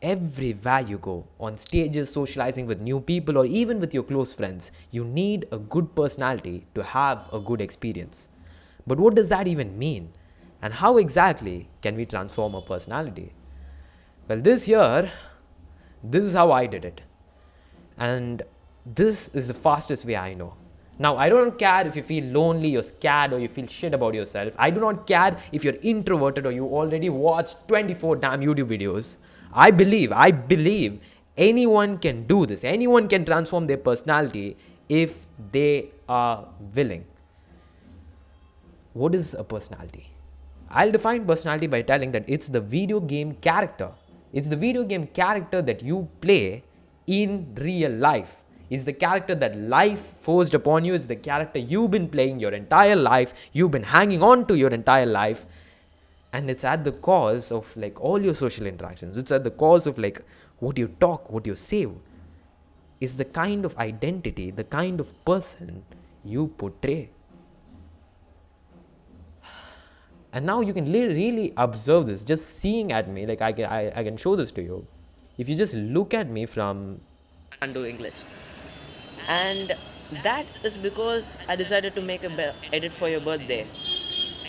everywhere you go, on stages, socializing with new people, or even with your close friends, you need a good personality to have a good experience. But what does that even mean? And how exactly can we transform a personality? Well, this year, this is how I did it. And this is the fastest way I know. Now, I don't care if you feel lonely, you're scared, or you feel shit about yourself. I do not care if you're introverted or you already watched 24 damn YouTube videos. I believe anyone can do this. Anyone can transform their personality if they are willing. What is a personality? I'll define personality by telling that it's the video game character. It's the video game character that you play in real life. It's the character that life forced upon you. It's the character you've been playing your entire life. You've been hanging on to your entire life. And it's at the cause of like all your social interactions. It's at the cause of like what you talk, what you say. It's the kind of identity, the kind of person you portray. And now you can really observe this just seeing at me. Like I can show this to you. If you just look at me from and do English. And that is because I decided to make a edit for your birthday.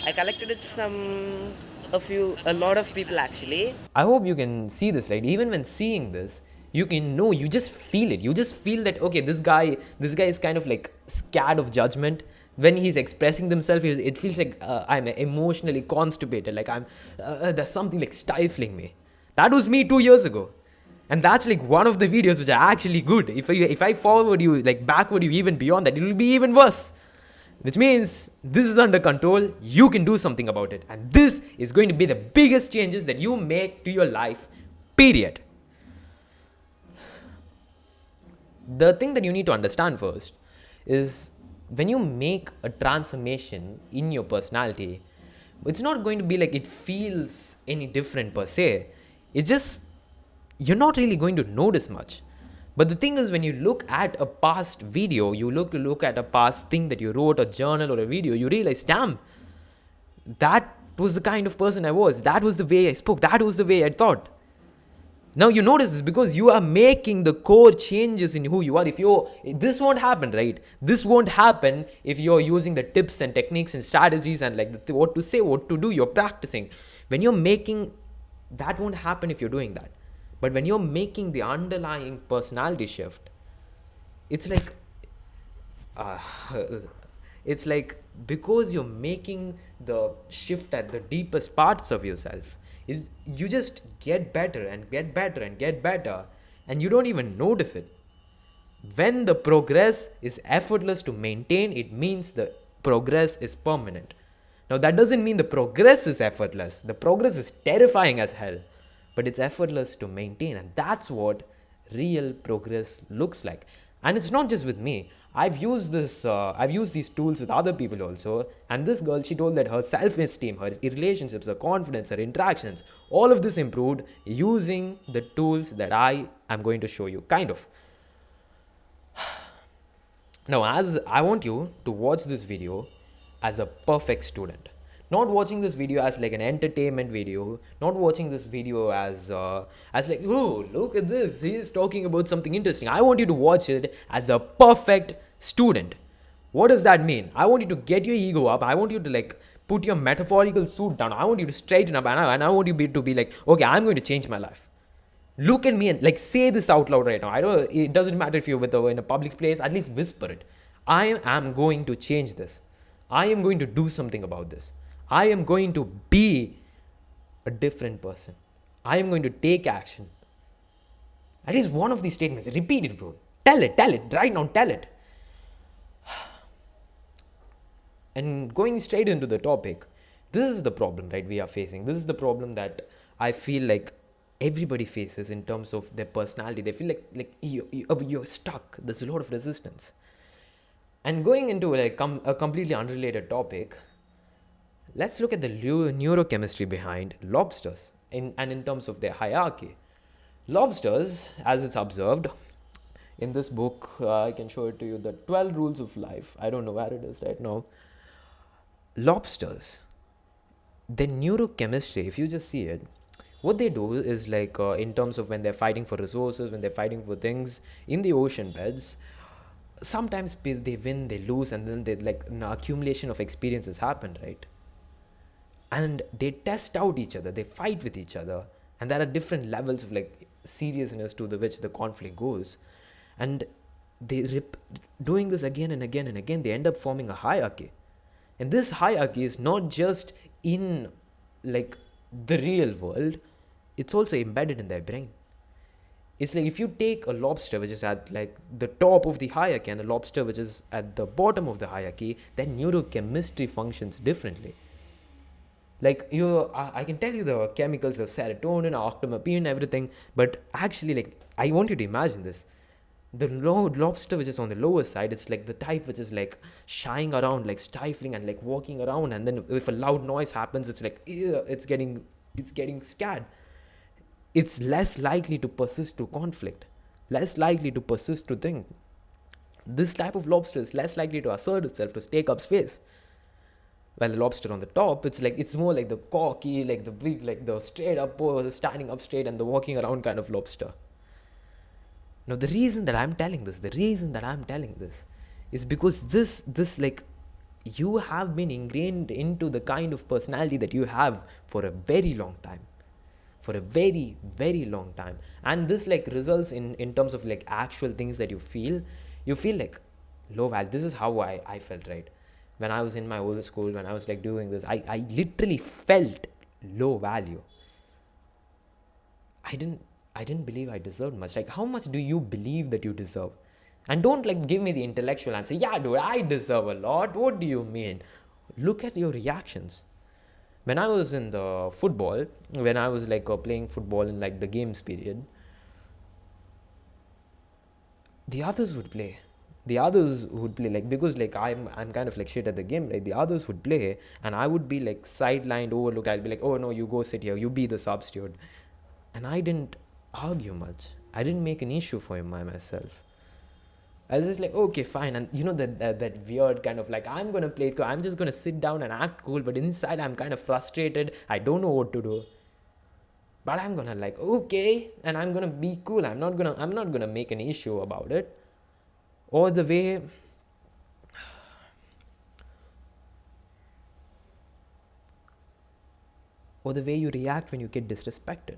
I collected it some a lot of people actually. I hope you can see this, right? Even when seeing this, you can know, you just feel it. You just feel that okay, this guy is kind of like scared of judgment. When he's expressing himself, it feels like I'm emotionally constipated. Like there's something like stifling me. That was me 2 years ago. And that's like one of the videos which are actually good. If I forward you like backward you even beyond that, it will be even worse. Which means this is under control, you can do something about it. And this is going to be the biggest changes that you make to your life, period. The thing that you need to understand first is when you make a transformation in your personality, it's not going to be like it feels any different per se. It's just you're not really going to notice much. But the thing is, when you look at a past video, you look at a past thing that you wrote, a journal or a video, you realize, damn, that was the kind of person I was. That was the way I spoke. That was the way I thought. Now you notice this because you are making the core changes in who you are. This won't happen, right? This won't happen if you're using the tips and techniques and strategies and like what to say, what to do. You're practicing. When you're making, that won't happen if you're doing that. But when you're making the underlying personality shift, it's like, uh, it's like because you're making the shift at the deepest parts of yourself, is you just get better and get better and get better, and you don't even notice it. When the progress is effortless to maintain, it means the progress is permanent. Now, that doesn't mean the progress is effortless. The progress is terrifying as hell, but it's effortless to maintain, and that's what real progress looks like. And it's not just with me. I've used these tools with other people also. And this girl, she told that her self-esteem, her relationships, her confidence, her interactions, all of this improved using the tools that I am going to show you. Kind of. Now, as I want you to watch this video as a perfect student, not watching this video as like an entertainment video, not watching this video as like, oh, look at this, he's talking about something interesting. I want you to watch it as a perfect student. What does that mean? I want you to get your ego up. I want you to like put your metaphorical suit down. I want you to straighten up, and I want you to be like, okay, I'm going to change my life. Look at me and like say this out loud right now. I don't. It doesn't matter if you're in a public place. At least whisper it. I am going to change this. I am going to do something about this. I am going to be a different person. I am going to take action. At least one of these statements. Repeat it, bro. Tell it right now. Tell it. And going straight into the topic, this is the problem, right? We are facing. This is the problem that I feel like everybody faces in terms of their personality. They feel like you're stuck. There's a lot of resistance. And going into like a completely unrelated topic, let's look at the neurochemistry behind lobsters and in terms of their hierarchy. Lobsters, as it's observed in this book, I can show it to you, the 12 Rules of Life. I don't know where it is right now. Lobsters, their neurochemistry, if you just see it, what they do is like in terms of when they're fighting for resources, when they're fighting for things in the ocean beds, sometimes they win, they lose, and then they like an accumulation of experiences happen, right? And they test out each other, they fight with each other, and there are different levels of like seriousness to the which the conflict goes, and doing this again and again and again, they end up forming a hierarchy, and this hierarchy is not just in like the real world, it's also embedded in their brain. It's like if you take a lobster which is at like the top of the hierarchy and a lobster which is at the bottom of the hierarchy, then neurochemistry functions differently. Like I can tell you the chemicals of serotonin, octamapine, everything, but actually, like I want you to imagine this: the lobster which is on the lower side, it's like the type which is like shying around, like stifling and like walking around, and then if a loud noise happens, it's like it's getting scared. It's less likely to persist to conflict, less likely to persist to think. This type of lobster is less likely to assert itself, to take up space. While the lobster on the top, it's more like the cocky, like the big, like the straight up, standing up straight and the walking around kind of lobster. Now the reason that I'm telling this is because this like you have been ingrained into the kind of personality that you have for a very long time, for a very very long time, and this like results in terms of like actual things that you feel like low value. This is how I felt, right? When I was in my old school, when I was like doing this, I literally felt low value. I didn't believe I deserved much. Like, how much do you believe that you deserve? And don't like give me the intellectual answer. Yeah, dude, I deserve a lot. What do you mean? Look at your reactions. When I was in the football, when I was like playing football in like the games period, the others would play like, because like I'm kind of like shit at the game, right? The others would play and I would be like sidelined, overlooked. I'd be like, oh no, you go sit here, you be the substitute. And I didn't argue much. I didn't make an issue for him by myself. I was just like, okay, fine. And you know that weird kind of like, I'm gonna play it cool. I'm just gonna sit down and act cool, but inside I'm kind of frustrated. I don't know what to do. But I'm gonna like, okay, and I'm gonna be cool. I'm not gonna make an issue about it. Or the way you react when you get disrespected.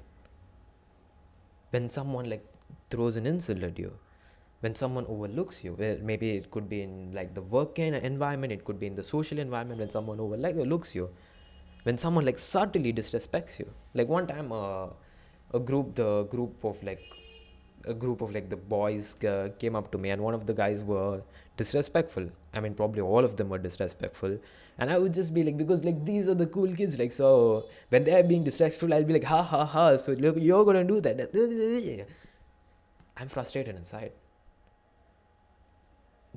When someone like throws an insult at you, when someone overlooks you, well, maybe it could be in like the work environment, it could be in the social environment, when someone overlooks you, when someone like subtly disrespects you. Like one time, a group of like the boys came up to me, and one of the guys were disrespectful. I mean, probably all of them were disrespectful, and I would just be like, because like these are the cool kids, like, so when they're being disrespectful, I'll be like, ha ha ha, so look, you're gonna do that. I'm frustrated inside.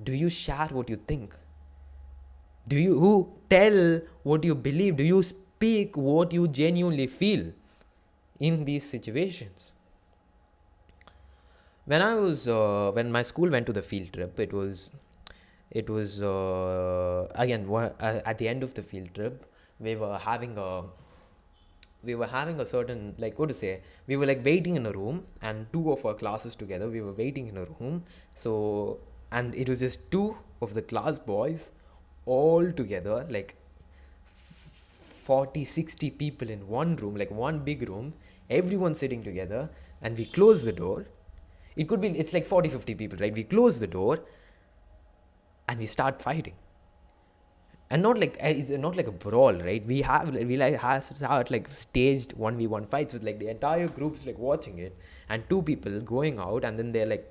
Do you share what you think? Do you tell what you believe? Do you speak what you genuinely feel in these situations? When my school went to the field trip, it was again at the end of the field trip, we were having a certain, like, what to say, we were like waiting in a room, and two of our classes together, we were waiting in a room. So, and it was just two of the class boys all together, like 40-60 people in one room, like one big room, everyone sitting together, and we closed the door. It's like 40-50 people, right? We close the door and we start fighting. And not like, it's not like a brawl, right? We start like staged 1v1 fights with like the entire groups like watching it, and two people going out, and then they're like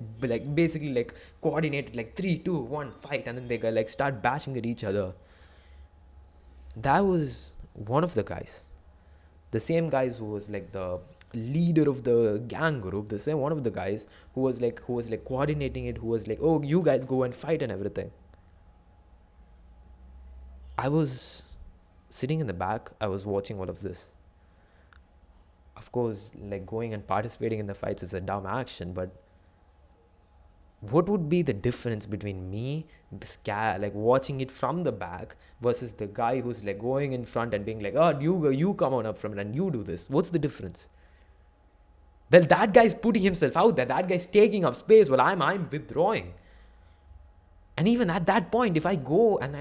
basically like coordinated, like 3-2-1 fight, and then they like start bashing at each other. That was one of the guys, the same guys who was like the leader of the gang group, the same one of the guys who was like coordinating it, who was like, oh, you guys go and fight and everything. I was sitting in the back, I was watching all of this. Of course, like going and participating in the fights is a dumb action, but what would be the difference between me, like watching it from the back, versus the guy who's like going in front and being like, oh, you come on up from it and you do this? What's the difference? That guy's putting himself out there. That guy's taking up space while I'm withdrawing. And even at that point, if I go and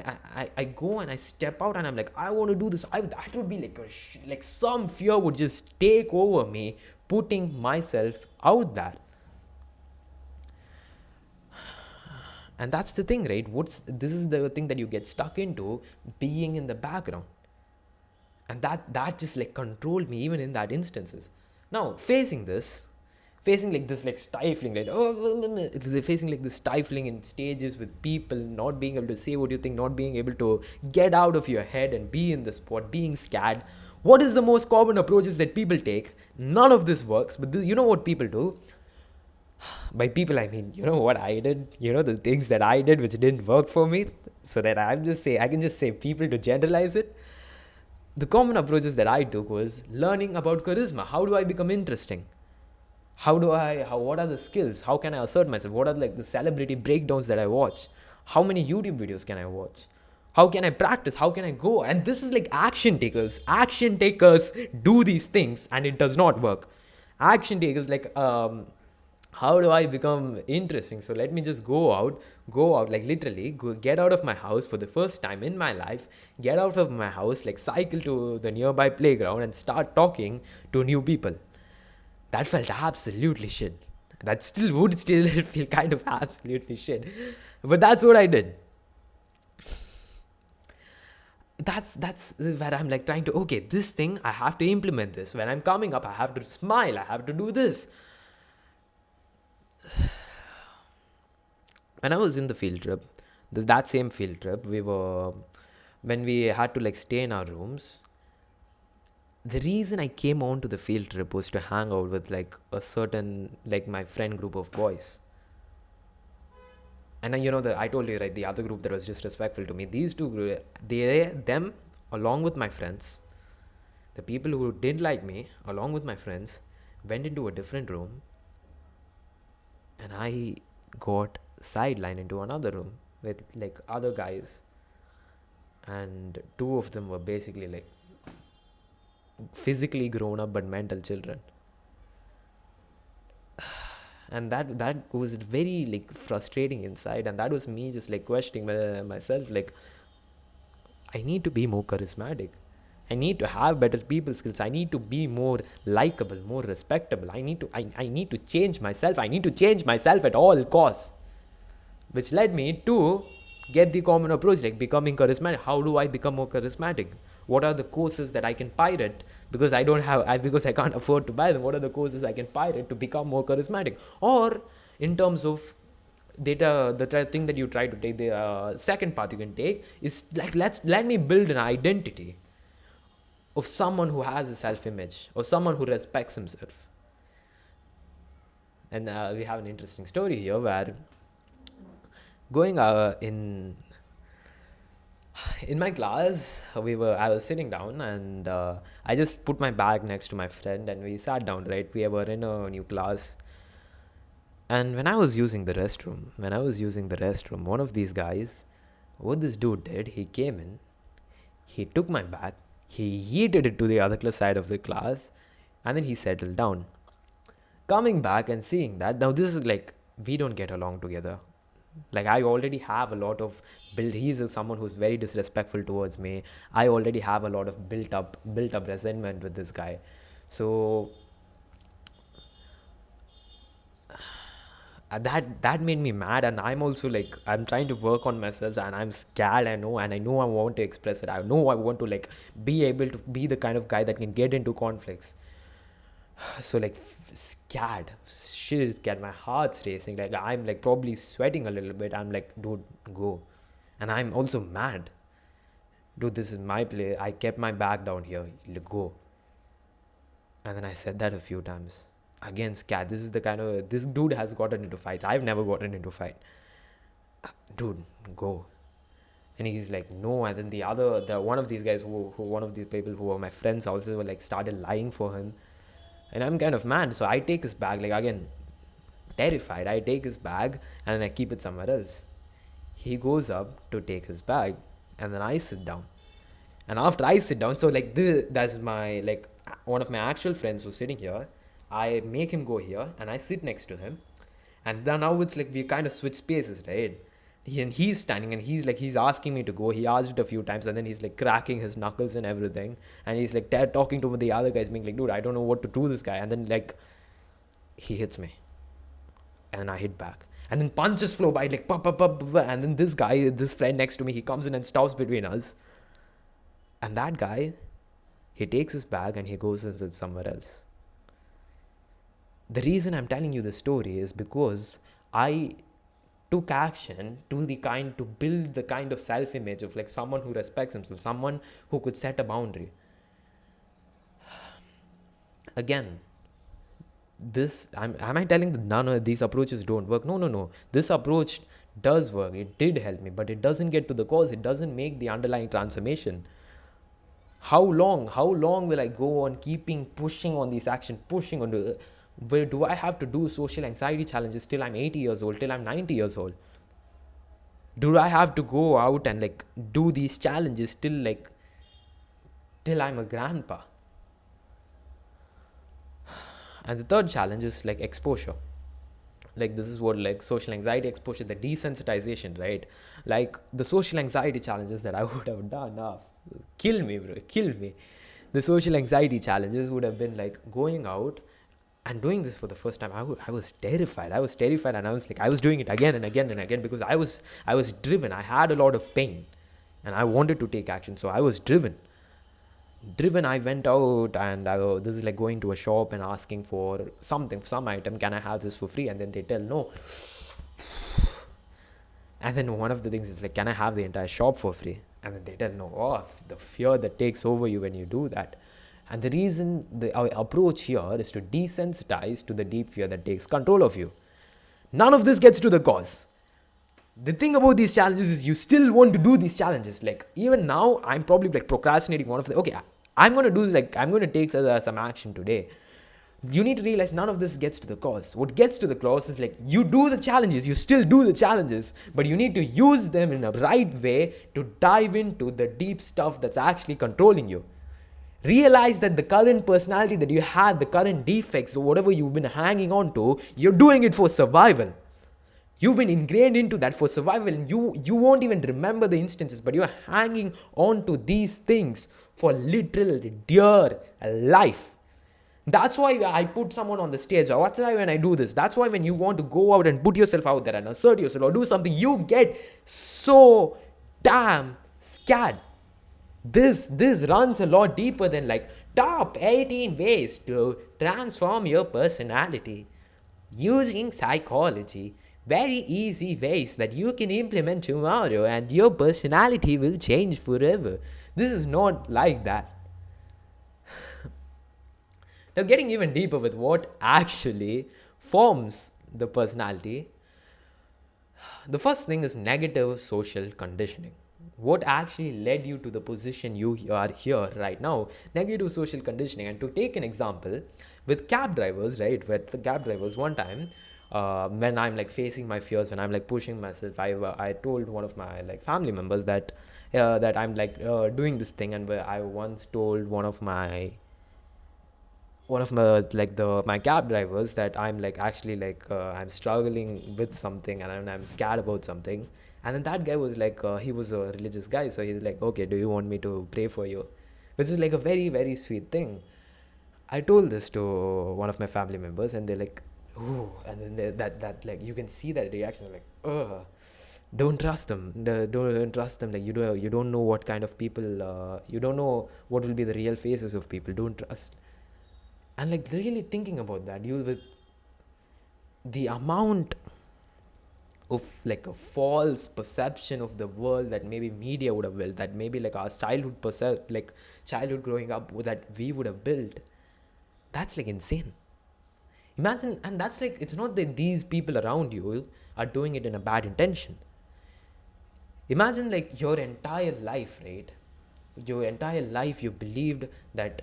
I go and I step out and I'm like, I want to do this, that would be like like some fear would just take over me, putting myself out there. And that's the thing, right? This is the thing that you get stuck into, being in the background. And that just like controlled me even in that instances. Now facing like this like stifling, right? Facing like this stifling in stages with people, not being able to say what you think, not being able to get out of your head and be in the spot, being scared. What is the most common approaches that people take? None of this works, but you know what people do? By people I mean, you know what I did, the things that I did which didn't work for me, so that I can just say people to generalize it. The common approaches that I took was learning about charisma. How do I become interesting? What are the skills? How can I assert myself? What are like the celebrity breakdowns that I watch? How many YouTube videos can I watch? How can I practice? How can I go? And this is like action takers. Action takers do these things and it does not work. Action takers like, how do I become interesting? So let me just go out, like literally get out of my house for the first time in my life, get out of my house, like cycle to the nearby playground and start talking to new people. That felt absolutely shit. That would still feel kind of absolutely shit. But that's what I did. That's where I'm like trying to, okay, this thing, I have to implement this. When I'm coming up, I have to smile, I have to do this. When I was in the field trip, that same field trip, when we had to like stay in our rooms, the reason I came on to the field trip was to hang out with like a certain, like my friend group of boys. And then, I told you, right, the other group that was disrespectful to me, these two, them, along with my friends, the people who didn't like me, along with my friends, went into a different room. And I got sidelined into another room with like other guys. And two of them were basically like physically grown up but mental children. And that was very like frustrating inside, and that was me just like questioning myself, like I need to be more charismatic, I need to have better people skills, I need to be more likable, more respectable, I need to change myself, I need to change myself at all costs, which led me to get the common approach, like becoming charismatic. How do I become more charismatic? What are the courses that I can pirate because because I can't afford to buy them? What are the courses I can pirate to become more charismatic? Or in terms of data, the thing that you try to take, the second path you can take is like, let me build an identity of someone who has a self-image, or someone who respects himself. And we have an interesting story here where going in my class, I was sitting down, and I just put my bag next to my friend and we sat down, right? We were in a new class. And when I was using the restroom, one of these guys, what this dude did, he came in, he took my bag, he yeeted it to the other side of the class, and then he settled down. Coming back and seeing that, now this is like, we don't get along together. Like I already have a lot of he's someone who's very disrespectful towards me. I already have a lot of built up resentment with this guy. So that made me mad, and I'm also like, I'm trying to work on myself, and I'm scared, I know I want to express it, I know I want to like be able to be the kind of guy that can get into conflicts. So like scared, my heart's racing, like I'm like probably sweating a little bit. I'm like, dude, go. And I'm also mad, dude, this is my place, I kept my bag down here, go. And then I said that a few times. Again, scared. This dude has gotten into fights, I've never gotten into fight. Dude, go. And he's like, no. And then the one of these guys one of these people who were my friends also were like started lying for him. And I'm kind of mad, so I take his bag, like again, terrified. I take his bag and I keep it somewhere else. He goes up to take his bag, and then I sit down. And after I sit down, so like that's my, like one of my actual friends was sitting here, I make him go here and I sit next to him. And then now it's like we kind of switch spaces, right? And he's standing and he's asking me to go. He asked it a few times and then he's like cracking his knuckles and everything. And he's like talking to the other guys, being like, dude, I don't know what to do this guy. And then like he hits me and I hit back. And then punches flow by like pop, pop, pop, pop, and then this guy, this friend next to me, he comes in and stops between us. And that guy, he takes his bag and he goes and sits somewhere else. The reason I'm telling you this story is because I took action to build the kind of self-image of like someone who respects himself, someone who could set a boundary. Again, am I telling that none of these approaches don't work? No. This approach does work. It did help me, but it doesn't get to the cause. It doesn't make the underlying transformation. How long will I go on keeping pushing on these actions, pushing on the, where do I have to do social anxiety challenges till I'm 80 years old, till I'm 90 years old? Do I have to go out and like do these challenges till I'm a grandpa? And the third challenge is like exposure. Like this is what like social anxiety exposure, the desensitization, right? Like the social anxiety challenges that I would have done, kill me, bro, kill me. The social anxiety challenges would have been like going out and doing this for the first time. I was terrified. I was terrified, and I was doing it again and again and again because I was driven. I had a lot of pain, and I wanted to take action. So I was driven. I went out and this is like going to a shop and asking for something, some item. Can I have this for free? And then they tell no. And then one of the things is like, can I have the entire shop for free? And then they tell no. Oh, the fear that takes over you when you do that. And the reason our approach here is to desensitize to the deep fear that takes control of you. None of this gets to the cause. The thing about these challenges is you still want to do these challenges. Like even now, I'm probably like procrastinating one of them. Okay, I'm going to do like, I'm going to take some action today. You need to realize none of this gets to the cause. What gets to the cause is like you do the challenges, you still do the challenges, but you need to use them in a right way to dive into the deep stuff that's actually controlling you. Realize that the current personality that you had, the current defects or whatever you've been hanging on to, you're doing it for survival. You've been ingrained into that for survival, and you won't even remember the instances, but you're hanging on to these things for literal dear life. That's why I put someone on the stage. That's why when I do this, that's why when you want to go out and put yourself out there and assert yourself or do something, you get so damn scared. This runs a lot deeper than like top 18 ways to transform your personality using psychology. Very easy ways that you can implement tomorrow and your personality will change forever. This is not like that. Now, getting even deeper with what actually forms the personality, the first thing is negative social conditioning. What actually led you to the position you are here right now? Negative social conditioning. And to take an example, with cab drivers, right? With the cab drivers, one time, when I'm like facing my fears, when I'm like pushing myself, I told one of my like family members that I'm like doing this thing, and I once told one of my my cab drivers that I'm like actually like I'm struggling with something and I'm scared about something. And then that guy was like he was a religious guy, so he's like, okay, do you want me to pray for you? Which is like a very, very sweet thing. I told this to one of my family members, and they're like, ooh, and then that like you can see that reaction, like, ugh, don't trust them. Don't trust them. Like you don't know what kind of people. You don't know what will be the real faces of people. Don't trust. And like really thinking about that, you with the amount of like a false perception of the world that maybe media would have built, that maybe like our childhood growing up that we would have built, that's like insane. Imagine, and that's like, it's not that these people around you are doing it in a bad intention. Imagine like your entire life, right? Your entire life you believed that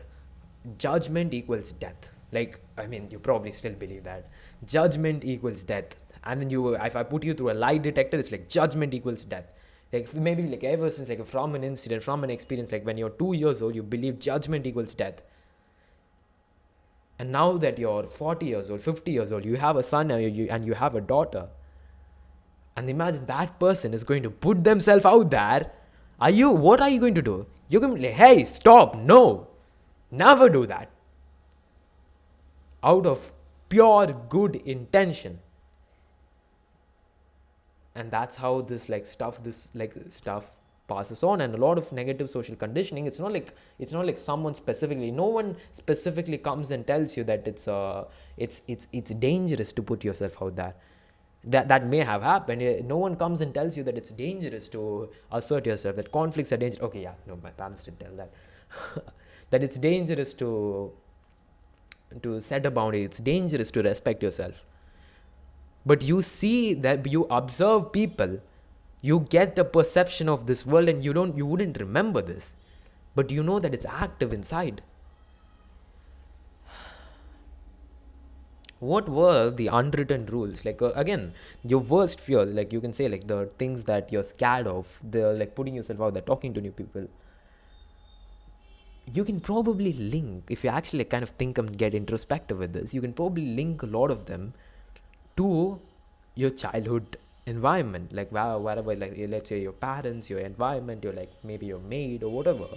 judgment equals death. Like, I mean, you probably still believe that judgment equals death. And then if I put you through a lie detector, it's like judgment equals death. Like maybe like ever since like from an incident, from an experience, like when you're 2 years old, you believe judgment equals death. And now that you're 40 years old, 50 years old, you have a son and you have a daughter, and imagine that person is going to put themselves out there. What are you going to do? You're going to be like, hey, stop, no, never do that. Out of pure good intention. And that's how this stuff passes on. And a lot of negative social conditioning, it's not like someone specifically, no one specifically comes and tells you that it's dangerous to put yourself out there. That may have happened. No one comes and tells you that it's dangerous to assert yourself, that conflicts are dangerous. Okay, yeah, no, my parents didn't tell that. That it's dangerous to set a boundary, it's dangerous to respect yourself. But you see that, you observe people, you get a perception of this world, and you wouldn't remember this, but you know that it's active inside. What were the unwritten rules? Like, again, your worst fears, like you can say, like the things that you're scared of, the like putting yourself out there, talking to new people. You can probably link, if you actually kind of think and get introspective with this, you can probably link a lot of them to your childhood environment, like wherever, like let's say your parents, your environment, your like maybe your maid or whatever,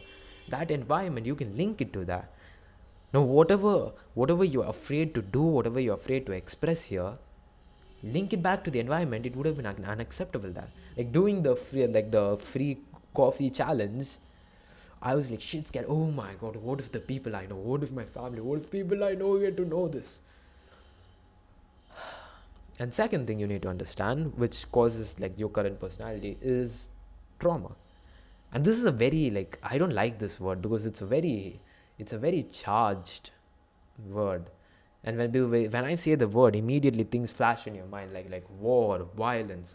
that environment, you can link it to that. Now whatever you're afraid to do, whatever you're afraid to express here, link it back to the environment. It would have been unacceptable. That, like doing the free coffee challenge, I was like shit scared. Oh my god, what if the people I know, what if my family, what if people I know get to know this? And second thing you need to understand, which causes like your current personality, is trauma. And this is a very, like, I don't like this word because it's a very charged word. And when I say the word, immediately things flash in your mind, like war, violence,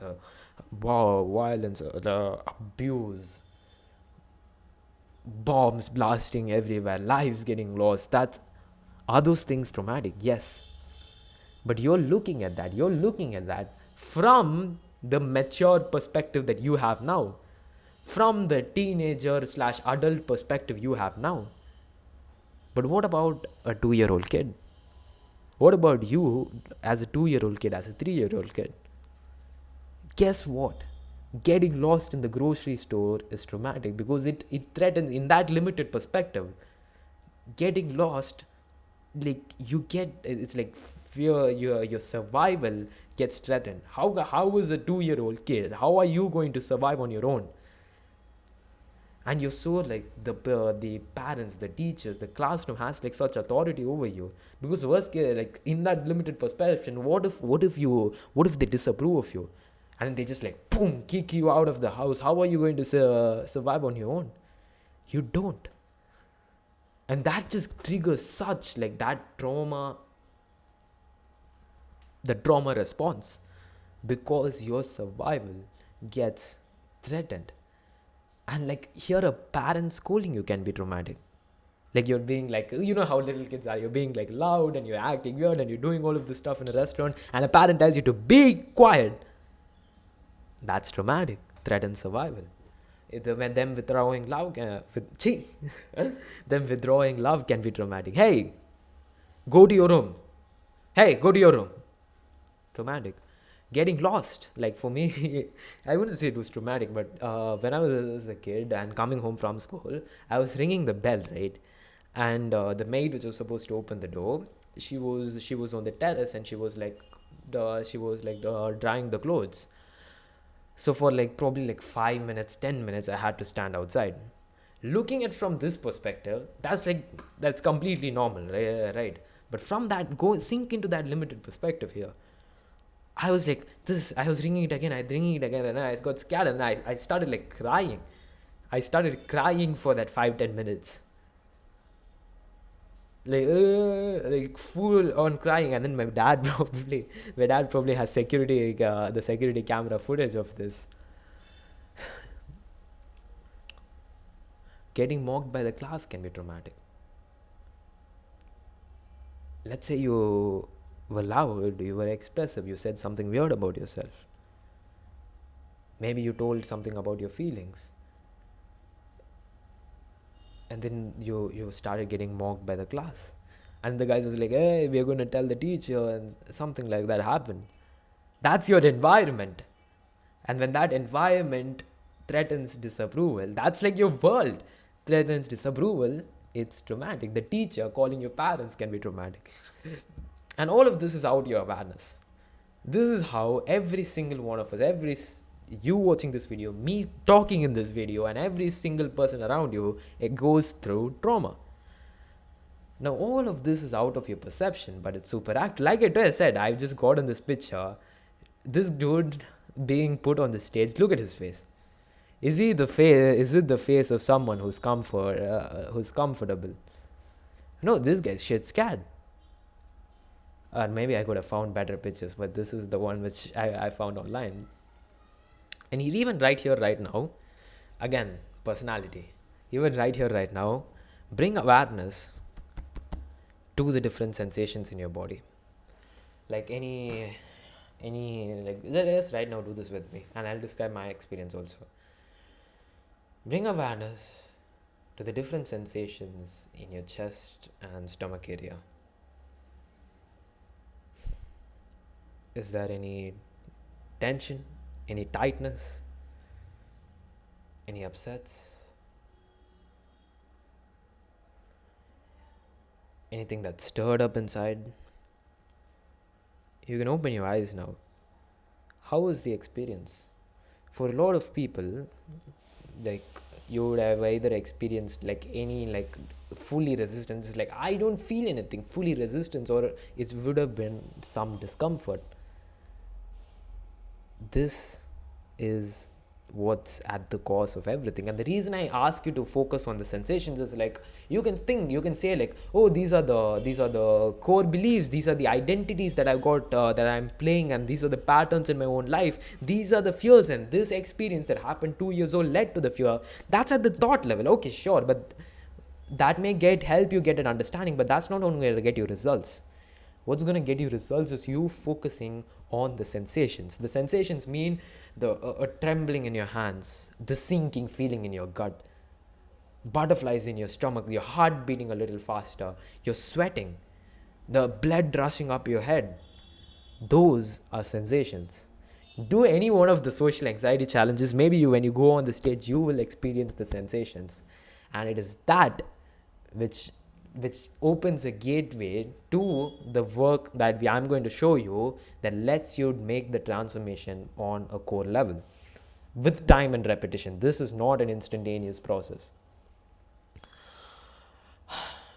the abuse, bombs blasting everywhere, lives getting lost. Are those things traumatic? Yes. But you're looking at that from the mature perspective that you have now, from the teenager slash adult perspective you have now. But what about a 2-year-old kid? What about you as a 2-year-old kid, as a 3-year-old kid? Guess what? Getting lost in the grocery store is traumatic because it threatens, in that limited perspective, getting lost, like you get, it's like fear, your survival gets threatened. How is a 2-year-old kid, how are you going to survive on your own? And you're so like the parents, the teachers, the classroom has like such authority over you, because worst case, like in that limited perception, what if they disapprove of you, and they just like boom kick you out of the house? How are you going to survive on your own? You don't. And that just triggers such like that trauma, the trauma response, because your survival gets threatened. And like here, a parent scolding you can be traumatic. Like you're being like, you know how little kids are, you're being like loud and you're acting weird and you're doing all of this stuff in a restaurant, and a parent tells you to be quiet. That's traumatic, threatens survival. When them withdrawing love them withdrawing love can be traumatic. Hey, go to your room. Hey, go to your room. Traumatic. Getting lost, like for me, I wouldn't say it was traumatic, but when I was a kid and coming home from school, I was ringing the bell, right? And the maid which was supposed to open the door, she was on the terrace, and she was like drying the clothes. So for like probably like 5 minutes, 10 minutes, I had to stand outside. Looking at from this perspective, that's completely normal, right? But from that, go sink into that limited perspective here. I was like this. I was ringing it again. And I got scared, and I started like crying. I started crying for that 5-10 minutes, like full on crying. And then my dad probably has the security camera footage of this. Getting mocked by the class can be traumatic. Let's say you were loud, you were expressive, you said something weird about yourself. Maybe you told something about your feelings, and then you started getting mocked by the class. And the guys was like, hey, we're going to tell the teacher, and something like that happened. That's your environment. And when that environment threatens disapproval, that's like your world threatens disapproval, it's traumatic. The teacher calling your parents can be traumatic. And all of this is out your awareness. This is how every single one of us, you watching this video, me talking in this video, and every single person around you, it goes through trauma. Now, all of this is out of your perception, but it's super act. Like I said, I've just gotten this picture. This dude being put on the stage, look at his face. Is it the face of someone who's comfortable? No, this guy's shit scared. Or maybe I could have found better pictures, but this is the one which I found online. And even right here, right now, again, personality. Even right here, right now, bring awareness to the different sensations in your body. Like just right now, do this with me, and I'll describe my experience also. Bring awareness to the different sensations in your chest and stomach area. Is there any tension, any tightness, any upsets, anything that's stirred up inside? You can open your eyes now. How was the experience? For a lot of people, like, you would have either experienced like any like fully resistance, it's like I don't feel anything, fully resistance, or it would have been some discomfort. This is what's at the cause of everything. And the reason I ask you to focus on the sensations is like, you can say like, oh, these are the core beliefs, these are the identities that I've got, that I'm playing, and these are the patterns in my own life, these are the fears, and this experience that happened 2 years old led to the fear. That's at the thought level. Okay, sure, but that may help you get an understanding, but that's not only going to get you results. What's going to get you results is you focusing on the sensations. The sensations mean the trembling in your hands, the sinking feeling in your gut, butterflies in your stomach, your heart beating a little faster, you're sweating, the blood rushing up your head. Those are sensations. Do any one of the social anxiety challenges. Maybe when you go on the stage, you will experience the sensations. And it is that which opens a gateway to the work that I'm going to show you, that lets you make the transformation on a core level with time and repetition. This is not an instantaneous process.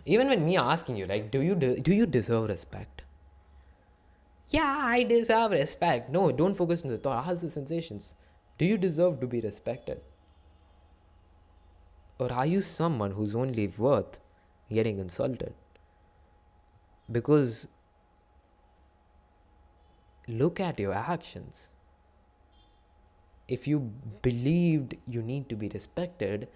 Even when me asking you, like, do you deserve respect? Yeah, I deserve respect. No, don't focus on the thought. Ask the sensations. Do you deserve to be respected? Or are you someone who's only worth getting insulted? Because look at your actions. If you believed you need to be respected,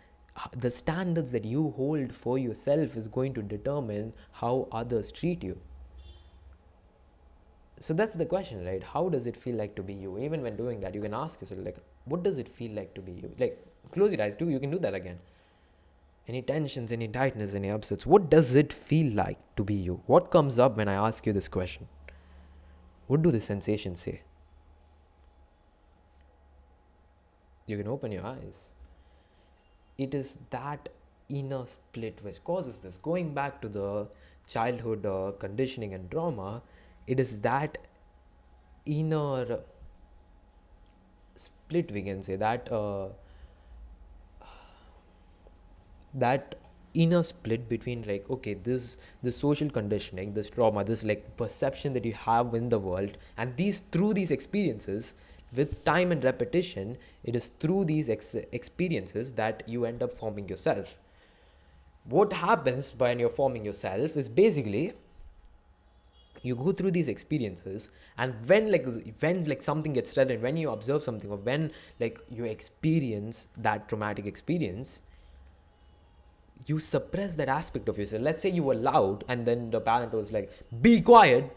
the standards that you hold for yourself is going to determine how others treat you. So that's the question, right? How does it feel like to be you? Even when doing that, you can ask yourself, like, what does it feel like to be you? Like, close your eyes, you can do that again. Any tensions, any tightness, any upsets, what does it feel like to be you? What comes up when I ask you this question? What do the sensations say? You can open your eyes. It is that inner split which causes this. Going back to the childhood conditioning and trauma, it is that inner split, we can say, that inner split between, like, okay, this social conditioning, this trauma, this like perception that you have in the world, and through these experiences, with time and repetition, it is through these experiences that you end up forming yourself. What happens when you're forming yourself is basically you go through these experiences, and when something gets started, when you observe something, or when like you experience that traumatic experience, you suppress that aspect of yourself. Let's say you were loud, and then the parent was like, be quiet.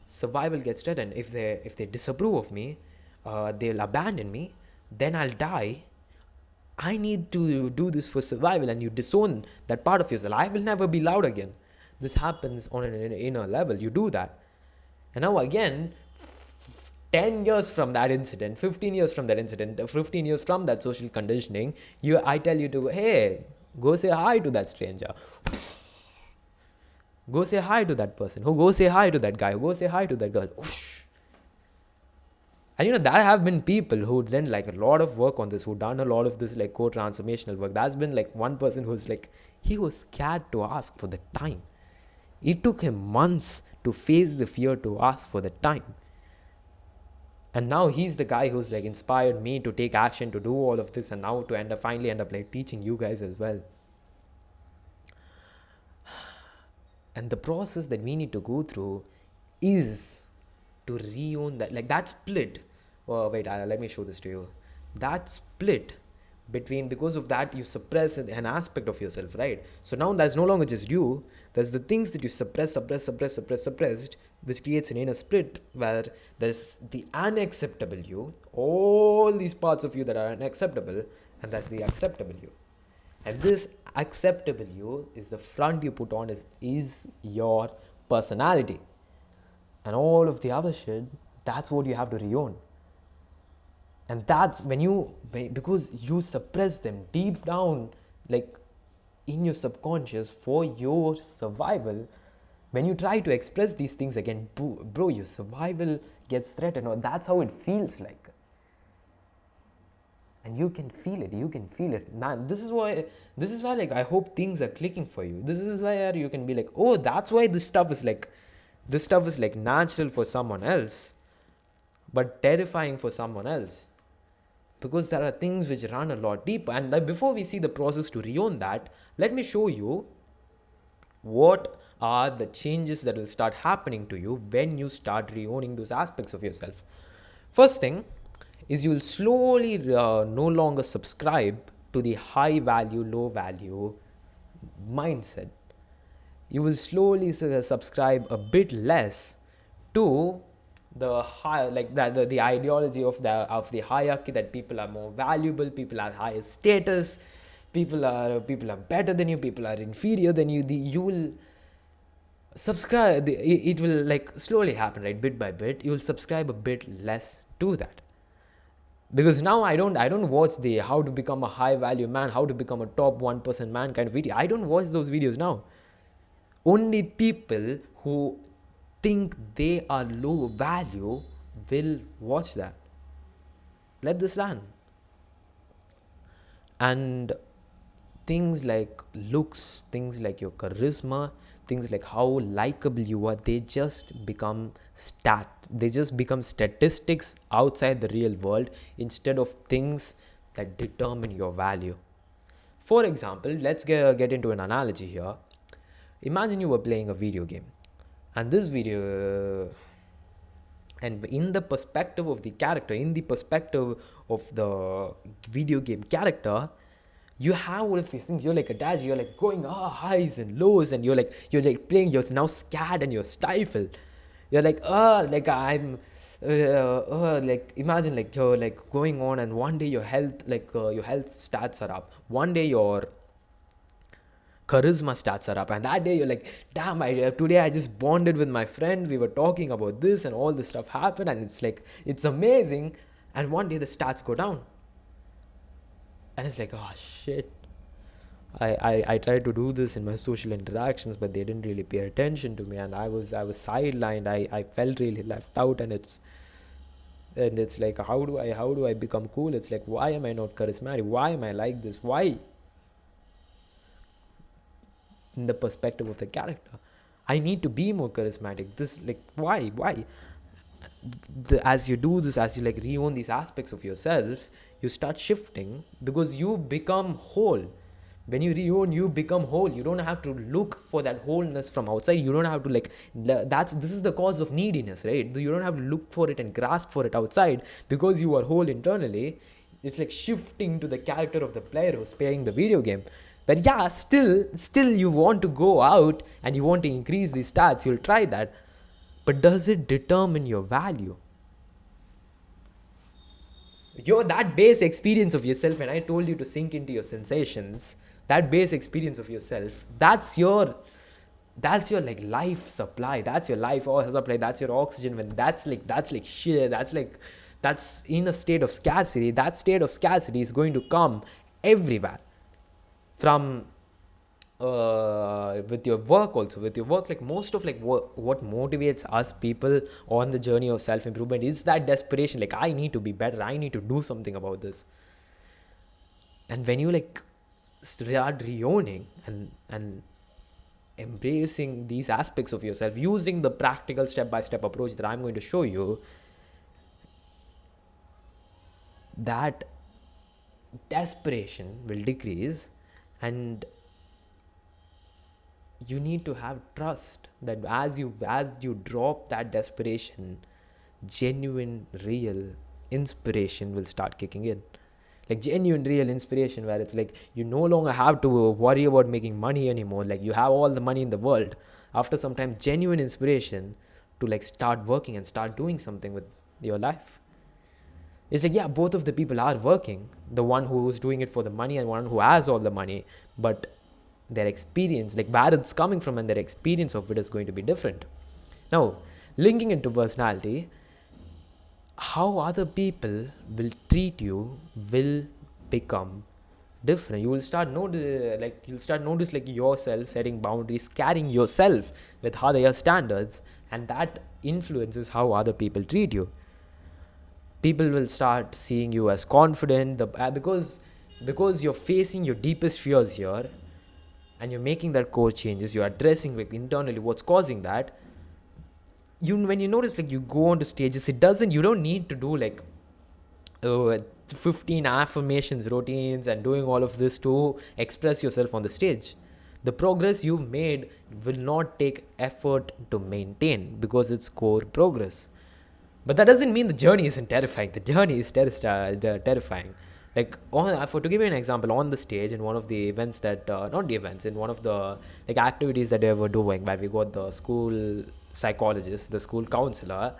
Survival gets threatened. If they disapprove of me, they'll abandon me, then I'll die. I need to do this for survival, and you disown that part of yourself. I will never be loud again. This happens on an inner level. You do that. And now again, 10 years from that incident, 15 years from that incident, 15 years from that social conditioning, I tell you to, hey, go say hi to that stranger. Go say hi to that person. Who go say hi to that guy. Go say hi to that girl. And there have been people who done like a lot of work on this, who done a lot of this like core transformational work. That's been like one person who's like, he was scared to ask for the time. It took him months to face the fear to ask for the time. And now he's the guy who's like inspired me to take action, to do all of this, and now to finally end up like teaching you guys as well. And the process that we need to go through is to re-own that, like that split. Oh, wait, let me show this to you. That split between, because of that, you suppress an aspect of yourself, right? So now that's no longer just you. There's the things that you suppressed, which creates an inner split where there's the unacceptable you, all these parts of you that are unacceptable, and that's the acceptable you. And this acceptable you is the front you put on, is your personality. And all of the other shit, that's what you have to re-own. And that's because you suppress them deep down, like in your subconscious for your survival. When you try to express these things again, bro, your survival gets threatened. Or that's how it feels like. And you can feel it. Man, this is why like I hope things are clicking for you. This is why you can be like, oh, that's why this stuff is like natural for someone else, but terrifying for someone else. Because there are things which run a lot deeper. And before we see the process to re-own that, let me show you what are the changes that will start happening to you when you start re-owning those aspects of yourself. First thing is, you'll slowly no longer subscribe to the high value, low value mindset. You will slowly subscribe a bit less to the high, like the ideology of the hierarchy, that people are more valuable, people are higher status, people are better than you, people are inferior than you. You will subscribe, it will like slowly happen, right? Bit by bit, you will subscribe a bit less to that. Because now I don't watch the how to become a high value man, how to become a top 1% man kind of video. I don't watch those videos now. Only people who think they are low value will watch that. Let this land. And things like looks, things like your charisma, things like how likable you are, they just become statistics outside the real world, instead of things that determine your value. For example, let's get into an analogy here. Imagine you were playing a video game, and this video, and in the perspective of the character, in the perspective of the video game character, you have all of these things. You're like attached, you're like going highs and lows, and you're like playing, you're now scared and you're stifled. You're like I'm like, imagine like you're like going on, and one day your health stats are up, one day your charisma stats are up, and that day you're like, damn, today I just bonded with my friend, we were talking about this, and all this stuff happened, and it's like, it's amazing. And one day the stats go down, and it's like, oh shit, I tried to do this in my social interactions, but they didn't really pay attention to me, and I was sidelined. I felt really left out, and it's like, how do I become cool? It's like, why am I not charismatic? Why am I like this? Why? In the perspective of the character, I need to be more charismatic. This, like, why? As you do this, as you like re-own these aspects of yourself, you start shifting, because you become whole. When you re-own, you become whole. You don't have to look for that wholeness from outside. You don't have to like, this is the cause of neediness, right? You don't have to look for it and grasp for it outside, because you are whole internally. It's like shifting to the character of the player who's playing the video game. But yeah, still you want to go out and you want to increase these stats. You'll try that. But does it determine your value? That base experience of yourself, when I told you to sink into your sensations, that base experience of yourself, that's your that's your like life supply, that's your life or supply, that's your oxygen. When that's like shit, that's in a state of scarcity, that state of scarcity is going to come everywhere. From with your work also, with your work, like most of like what motivates us people on the journey of self-improvement is that desperation, like I need to be better, I need to do something about this. And when you like start reowning and embracing these aspects of yourself using the practical step-by-step approach that I'm going to show you, that desperation will decrease. And you need to have trust that as you drop that desperation, genuine real inspiration will start kicking in. Like genuine real inspiration where it's like you no longer have to worry about making money anymore, like you have all the money in the world. After some time, genuine inspiration to like start working and start doing something with your life. It's like, yeah, both of the people are working, the one who's doing it for the money and one who has all the money, but their experience, like where it's coming from and their experience of it is going to be different. Now, linking it to personality, how other people will treat you will become different. You will start notice like yourself setting boundaries, carrying yourself with higher standards, and that influences how other people treat you. People will start seeing you as confident, because you're facing your deepest fears here, and you're making that core changes, you're addressing like internally what's causing that. When you notice like you go on to stages, you don't need to do like 15 affirmations routines and doing all of this to express yourself on the stage. The progress you've made will not take effort to maintain because it's core progress. But that doesn't mean the journey isn't terrifying. The journey is terrifying. Like, to give you an example, on the stage in one of the events in one of the like activities that we were doing, where we got the school psychologist, the school counselor,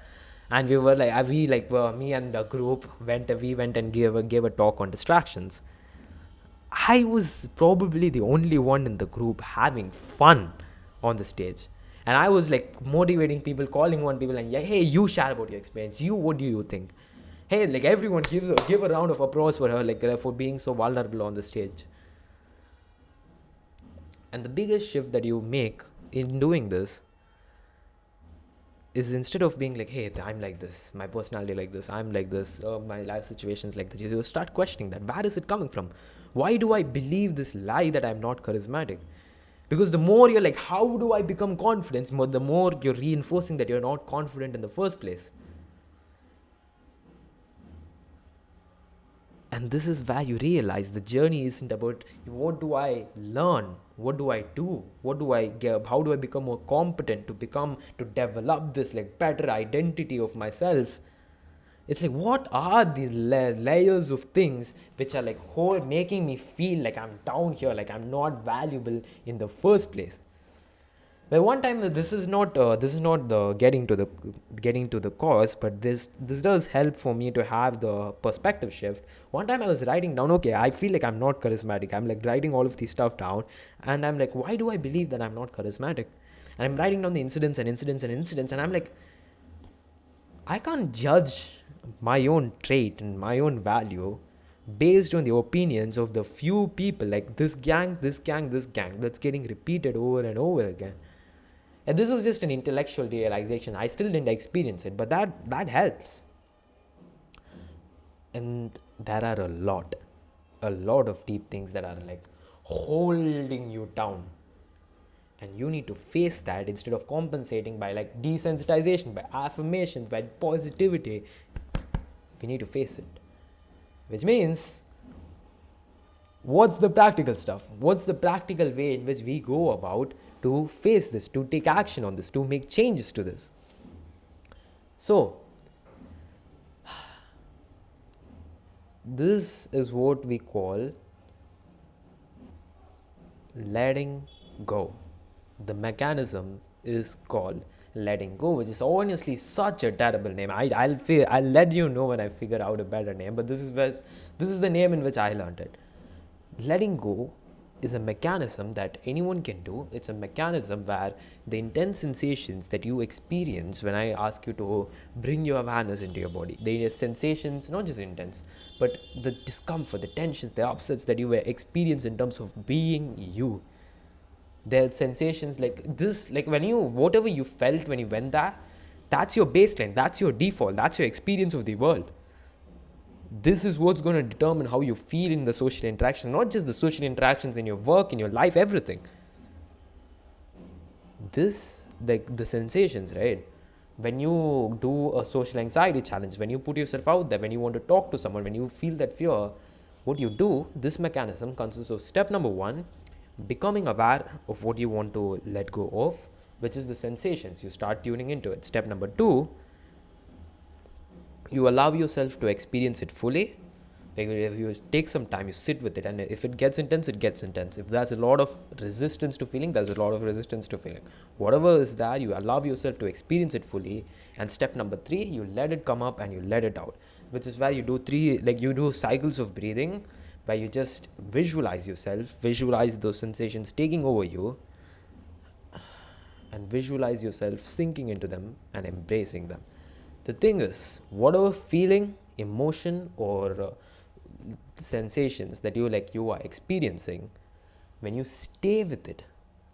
and we were like, me and the group went and gave a talk on distractions. I was probably the only one in the group having fun on the stage. And I was like motivating people, calling on people, and yeah, hey, you share about your experience. What do you think? Hey, like everyone, give a round of applause for her, like for being so vulnerable on the stage. And the biggest shift that you make in doing this is, instead of being like, hey, I'm like this, my personality like this, I'm like this, my life situations like this, you start questioning that. Where is it coming from? Why do I believe this lie that I'm not charismatic? Because the more you're like, how do I become confident, the more you're reinforcing that you're not confident in the first place. And this is where you realize the journey isn't about what do I learn, what do I do, what do I get, how do I become more competent to develop this like better identity of myself. It's like, what are these layers of things which are like making me feel like I'm down here, like I'm not valuable in the first place. Well, one time, this is not the getting to the cause, but this does help for me to have the perspective shift. One time I was writing down, okay, I feel like I'm not charismatic. I'm like writing all of these stuff down, and I'm like, why do I believe that I'm not charismatic? And I'm writing down the incidents, and I'm like, I can't judge my own trait and my own value based on the opinions of the few people, like this gang that's getting repeated over and over again. And this was just an intellectual realization. I still didn't experience it, but that helps. And there are a lot of deep things that are like holding you down. And you need to face that instead of compensating by like desensitization, by affirmations, by positivity. We need to face it. Which means, what's the practical stuff? What's the practical way in which we go about to face this, to take action on this, to make changes to this? So, this is what we call letting go. The mechanism is called letting go, which is honestly such a terrible name. I'll let you know when I figure out a better name, but this is the name in which I learned it. Letting go is a mechanism that anyone can do. It's a mechanism where the intense sensations that you experience when I ask you to bring your awareness into your body, the sensations, not just intense, but the discomfort, the tensions, the upsets that you were experience in terms of being you. There are sensations like this, like when you, whatever you felt when you went there, that's your baseline, that's your default, that's your experience of the world. This is what's going to determine how you feel in the social interactions, not just the social interactions in your work, in your life, everything. This, like the sensations, right? When you do a social anxiety challenge, when you put yourself out there, when you want to talk to someone, when you feel that fear, what you do, this mechanism consists of step number one, becoming aware of what you want to let go of, which is the sensations. You start tuning into it. Step number two, you allow yourself to experience it fully. Like if you take some time, you sit with it, and if it gets intense, it gets intense. If there's a lot of resistance to feeling, there's a lot of resistance to feeling. Whatever is there, you allow yourself to experience it fully. And step number three, you let it come up and you let it out, which is where you do you do cycles of breathing, where you just visualize yourself, visualize those sensations taking over you, and visualize yourself sinking into them and embracing them. The thing is, whatever feeling, emotion, or sensations that you are experiencing, when you stay with it,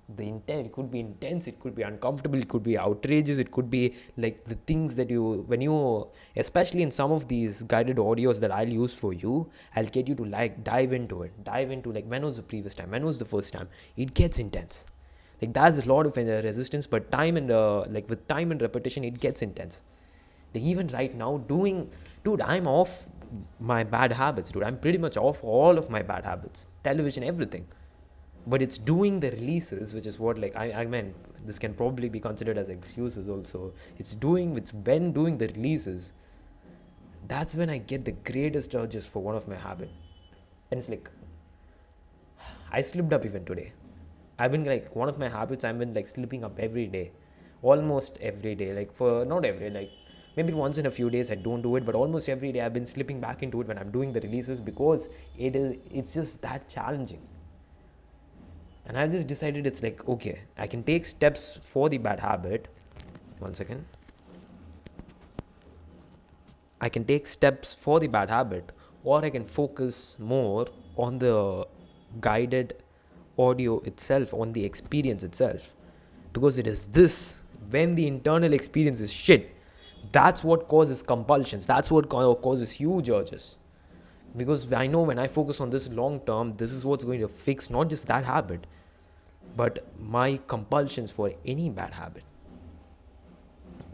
the intent, it could be intense, it could be uncomfortable, it could be outrageous, it could be like the things that you, when you, especially in some of these guided audios that I'll use for you, I'll get you to like dive into like, when was the previous time, when was the first time, it gets intense. Like there's a lot of resistance, but time and like with time and repetition, it gets intense. Like even right now, dude, I'm off my bad habits, dude. I'm pretty much off all of my bad habits, television, everything. But it's doing the releases, which is what, like, I mean, this can probably be considered as excuses also. It's when doing the releases, that's when I get the greatest urges for one of my habit. And it's like, I slipped up even today. I've been like, one of my habits, I've been like slipping up every day, almost every day. Like for not every, like maybe once in a few days I don't do it, but almost every day I've been slipping back into it when I'm doing the releases, because it's just that challenging. And I've just decided, it's like, okay, I can take steps for the bad habit. One second. I can take steps for the bad habit, or I can focus more on the guided audio itself, on the experience itself. Because it is this, when the internal experience is shit, that's what causes compulsions, that's what causes huge urges. Because I know when I focus on this long term, this is what's going to fix not just that habit, but my compulsions for any bad habit.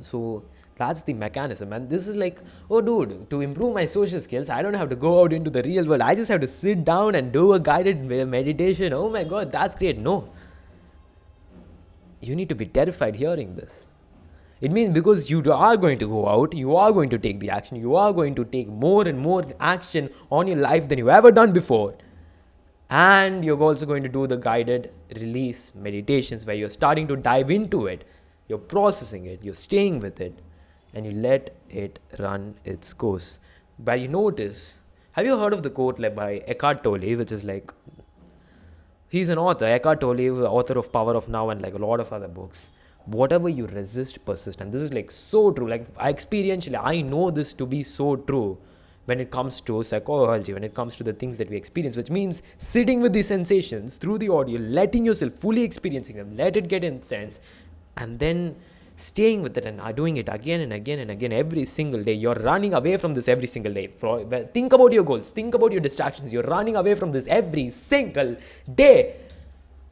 So that's the mechanism. And this is like, oh dude, to improve my social skills, I don't have to go out into the real world, I just have to sit down and do a guided meditation. Oh my god, that's great. No, you need to be terrified hearing this. It means because you are going to go out, you are going to take the action, you are going to take more and more action on your life than you've ever done before. And you're also going to do the guided release meditations, where you're starting to dive into it, you're processing it, you're staying with it, and you let it run its course. Where you notice, have you heard of the quote like by Eckhart Tolle, which is like, he's an author, Eckhart Tolle, author of Power of Now and like a lot of other books. Whatever you resist, persist. And this is like so true. Like I know this to be so true when it comes to psychology, when it comes to the things that we experience, which means sitting with these sensations through the audio, letting yourself fully experiencing them, let it get intense, and then staying with it and doing it again and again and again every single day. You're running away from this every single day. Think about your goals, think about your distractions. You're running away from this every single day.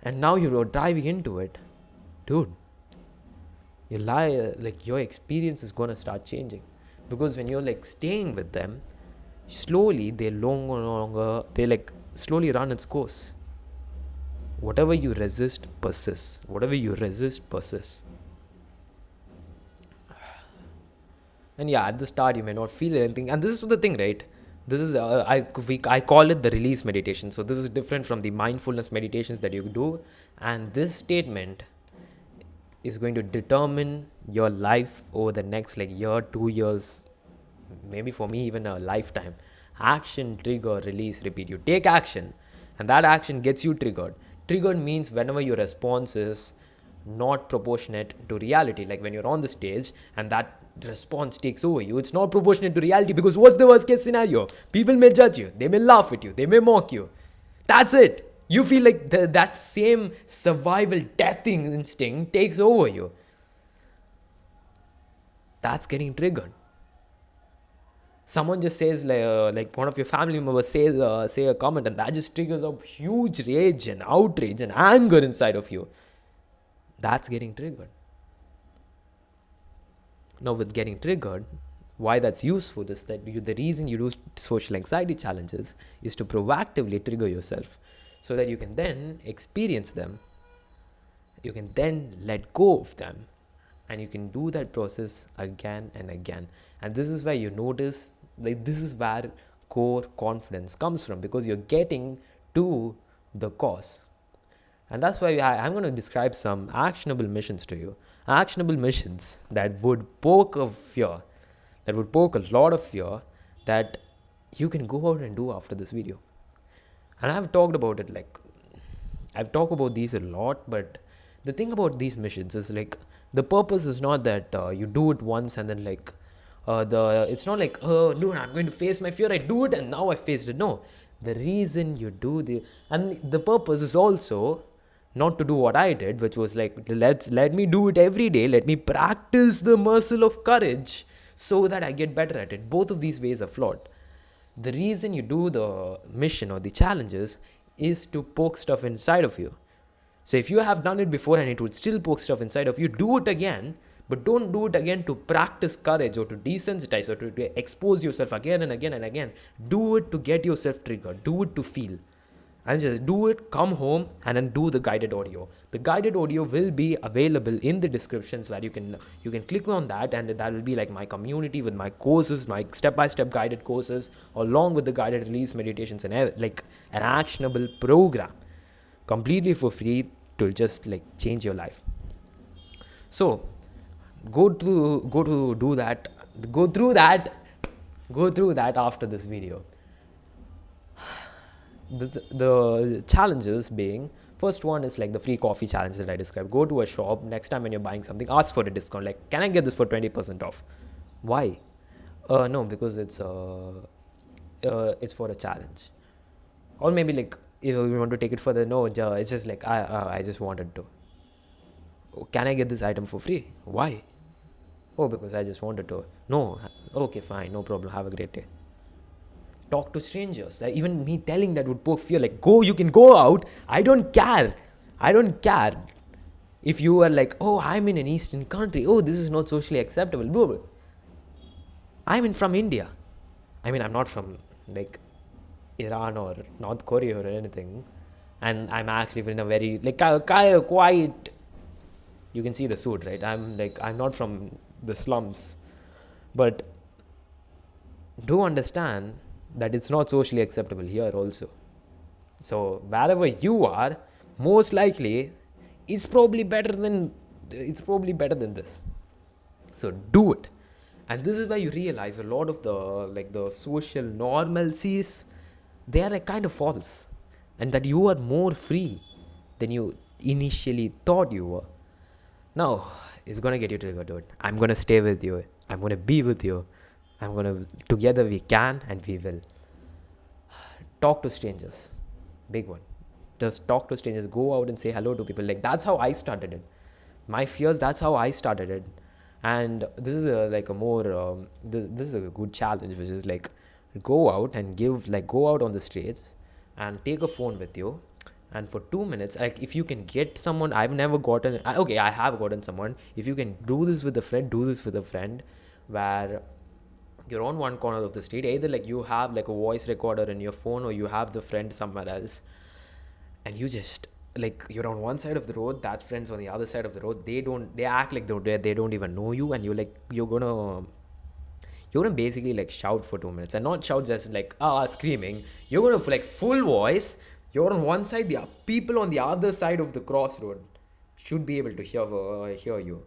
And now you're diving into it. Dude, your experience is going to start changing. Because when you're like staying with them, slowly they like slowly run its course. Whatever you resist persists. Whatever you resist persists. And yeah, at the start you may not feel anything. And this is the thing, right? This is I call it the release meditation. So this is different from the mindfulness meditations that you do. And this statement is going to determine your life over the next like year, 2 years, maybe for me even a lifetime. Action, trigger, release, repeat. You take action, and that action gets you triggered. Triggered means whenever your response is not proportionate to reality, like when you're on the stage and that response takes over you, it's not proportionate to reality, because what's the worst case scenario? People may judge you, they may laugh at you, they may mock you. That's it. You feel like that same survival deathing instinct takes over you. That's getting triggered. Someone just says like one of your family members says say a comment, and that just triggers up huge rage and outrage and anger inside of you. That's getting triggered. Now, with getting triggered, why that's useful is that the reason you do social anxiety challenges is to proactively trigger yourself, so that you can then experience them, you can then let go of them, and you can do that process again and again. And this is where you notice, like, this is where core confidence comes from, because you're getting to the cause. And that's why I'm going to describe some actionable missions to you. Actionable missions that would poke a fear, that would poke a lot of fear, that you can go out and do after this video. And I've talked about it, like, I've talked about these a lot, but the thing about these missions is, like, the purpose is not that you do it once and then, like, it's not like, oh no, I'm going to face my fear, I do it and now I faced it. No, the reason you do and the purpose is also not to do what I did, which was like, let me do it every day, let me practice the muscle of courage so that I get better at it. Both of these ways are flawed. The reason you do the mission or the challenges is to poke stuff inside of you. So if you have done it before and it would still poke stuff inside of you, do it again, but don't do it again to practice courage or to desensitize or to expose yourself again and again and again. Do it to get yourself triggered. Do it to feel. And just do it, come home, and then do the guided audio. The guided audio will be available in the descriptions, where you can click on that, and that will be like my community with my courses, my step-by-step guided courses, along with the guided release meditations and like an actionable program, completely for free, to just like change your life. So go through that after this video. The challenges being, first one is like the free coffee challenge that I described. Go to a shop, next time when you're buying something, ask for a discount, like, can I get this for 20% off? Why? No, because it's for a challenge. Or maybe like, if you want to take it further, no, it's just like, I just wanted to. Can I get this item for free? Why? Oh, because I just wanted to. No, okay, fine, no problem, have a great day. Talk to strangers. Like, even me telling that would poke fear. Like, you can go out. I don't care. If you are like, oh, I'm in an Eastern country. Oh, this is not socially acceptable. Bro, I'm from India. I mean, I'm not from like Iran or North Korea or anything. And I'm actually in a very like quiet. You can see the suit, right? I'm not from the slums, but do understand that it's not socially acceptable here also. So wherever you are, most likely it's probably better than this. So do it. And this is where you realize a lot of the social normalcies, they are like kind of false, and that you are more free than you initially thought you were. Now it's gonna get you triggered to it. I'm gonna stay with you. I'm gonna be with you. Together we can and we will. Talk to strangers. Big one. Just talk to strangers. Go out and say hello to people. Like, that's how I started it. My fears, that's how I started it. And this is this is a good challenge, which is like, go out on the streets and take a phone with you. And for 2 minutes, like, if you can get someone, I have gotten someone. If you can do this with a friend, where you're on one corner of the street, either like you have like a voice recorder in your phone, or you have the friend somewhere else, and you just like, you're on one side of the road, that friend's on the other side of the road. They act like they don't even know you, and you're gonna basically like shout for 2 minutes, and not shout just like screaming. You're gonna like full voice. You're on one side, the people on the other side of the crossroad should be able to hear you.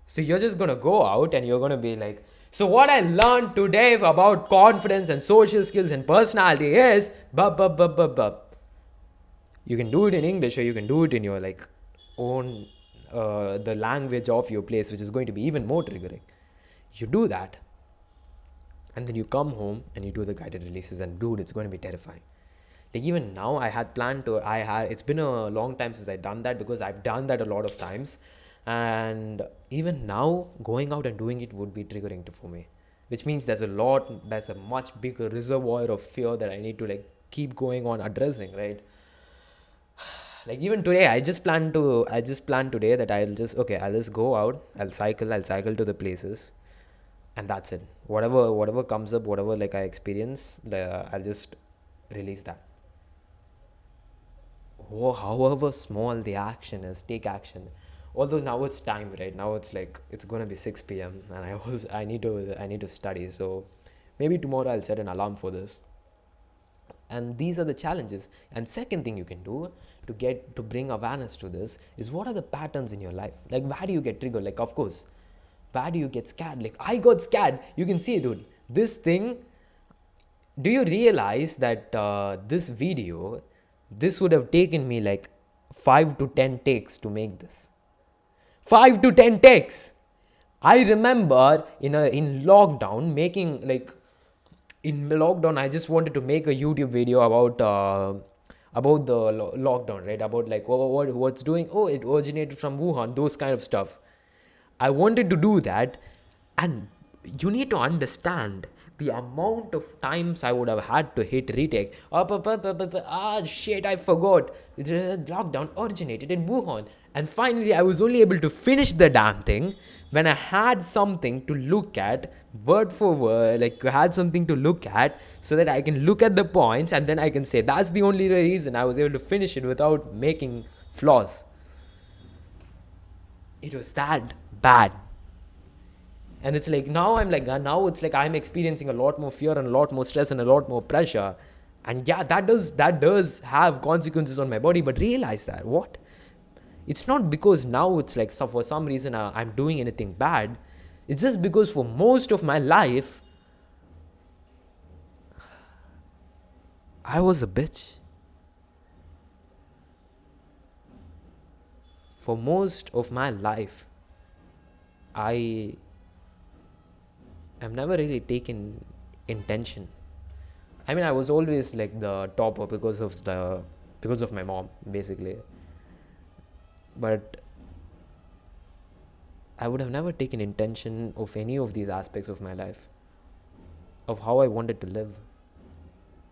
So you're just gonna go out and you're gonna be like, so what I learned today about confidence and social skills and personality is You can do it in English, or you can do it in your like own the language of your place, which is going to be even more triggering. You do that, and then you come home and you do the guided releases, and dude, it's going to be terrifying. Like even now, it's been a long time since I've done that, because I've done that a lot of times, and even now going out and doing it would be triggering for me, which means there's a much bigger reservoir of fear that I need to like keep going on addressing, right? Like even today, I just planned today that I'll just go out, I'll cycle to the places, and that's it. Whatever comes up, whatever like I experience, I'll just release that. However small the action is, take action. Although now it's time, right? Now it's like it's gonna be 6 p.m. and I need to study. So maybe tomorrow I'll set an alarm for this. And these are the challenges. And second thing you can do to bring awareness to this is, what are the patterns in your life? Like where do you get triggered? Like, of course, where do you get scared? Like I got scared. You can see, dude, this thing. Do you realize that this would have taken me like 5 to 10 takes to make this? 5 to 10 takes. I remember in lockdown making like in lockdown I just wanted to make a YouTube video about the lockdown, right? About like what's doing. Oh, it originated from Wuhan. Those kind of stuff. I wanted to do that, and you need to understand the amount of times I would have had to hit retake. Shit, I forgot. The lockdown originated in Wuhan. And finally, I was only able to finish the damn thing when I had something to look at, word for word, like had something to look at, so that I can look at the points and then I can say that's the only reason I was able to finish it without making flaws. It was that bad. And it's like now it's like I'm experiencing a lot more fear and a lot more stress and a lot more pressure. And yeah, that does have consequences on my body. But realize that what? It's not because now it's like for some reason I'm doing anything bad. It's just because for most of my life I was a bitch. For most of my life, I have never really taken intention. I mean, I was always like the topper because of my mom, basically. But I would have never taken intention of any of these aspects of my life, of how I wanted to live,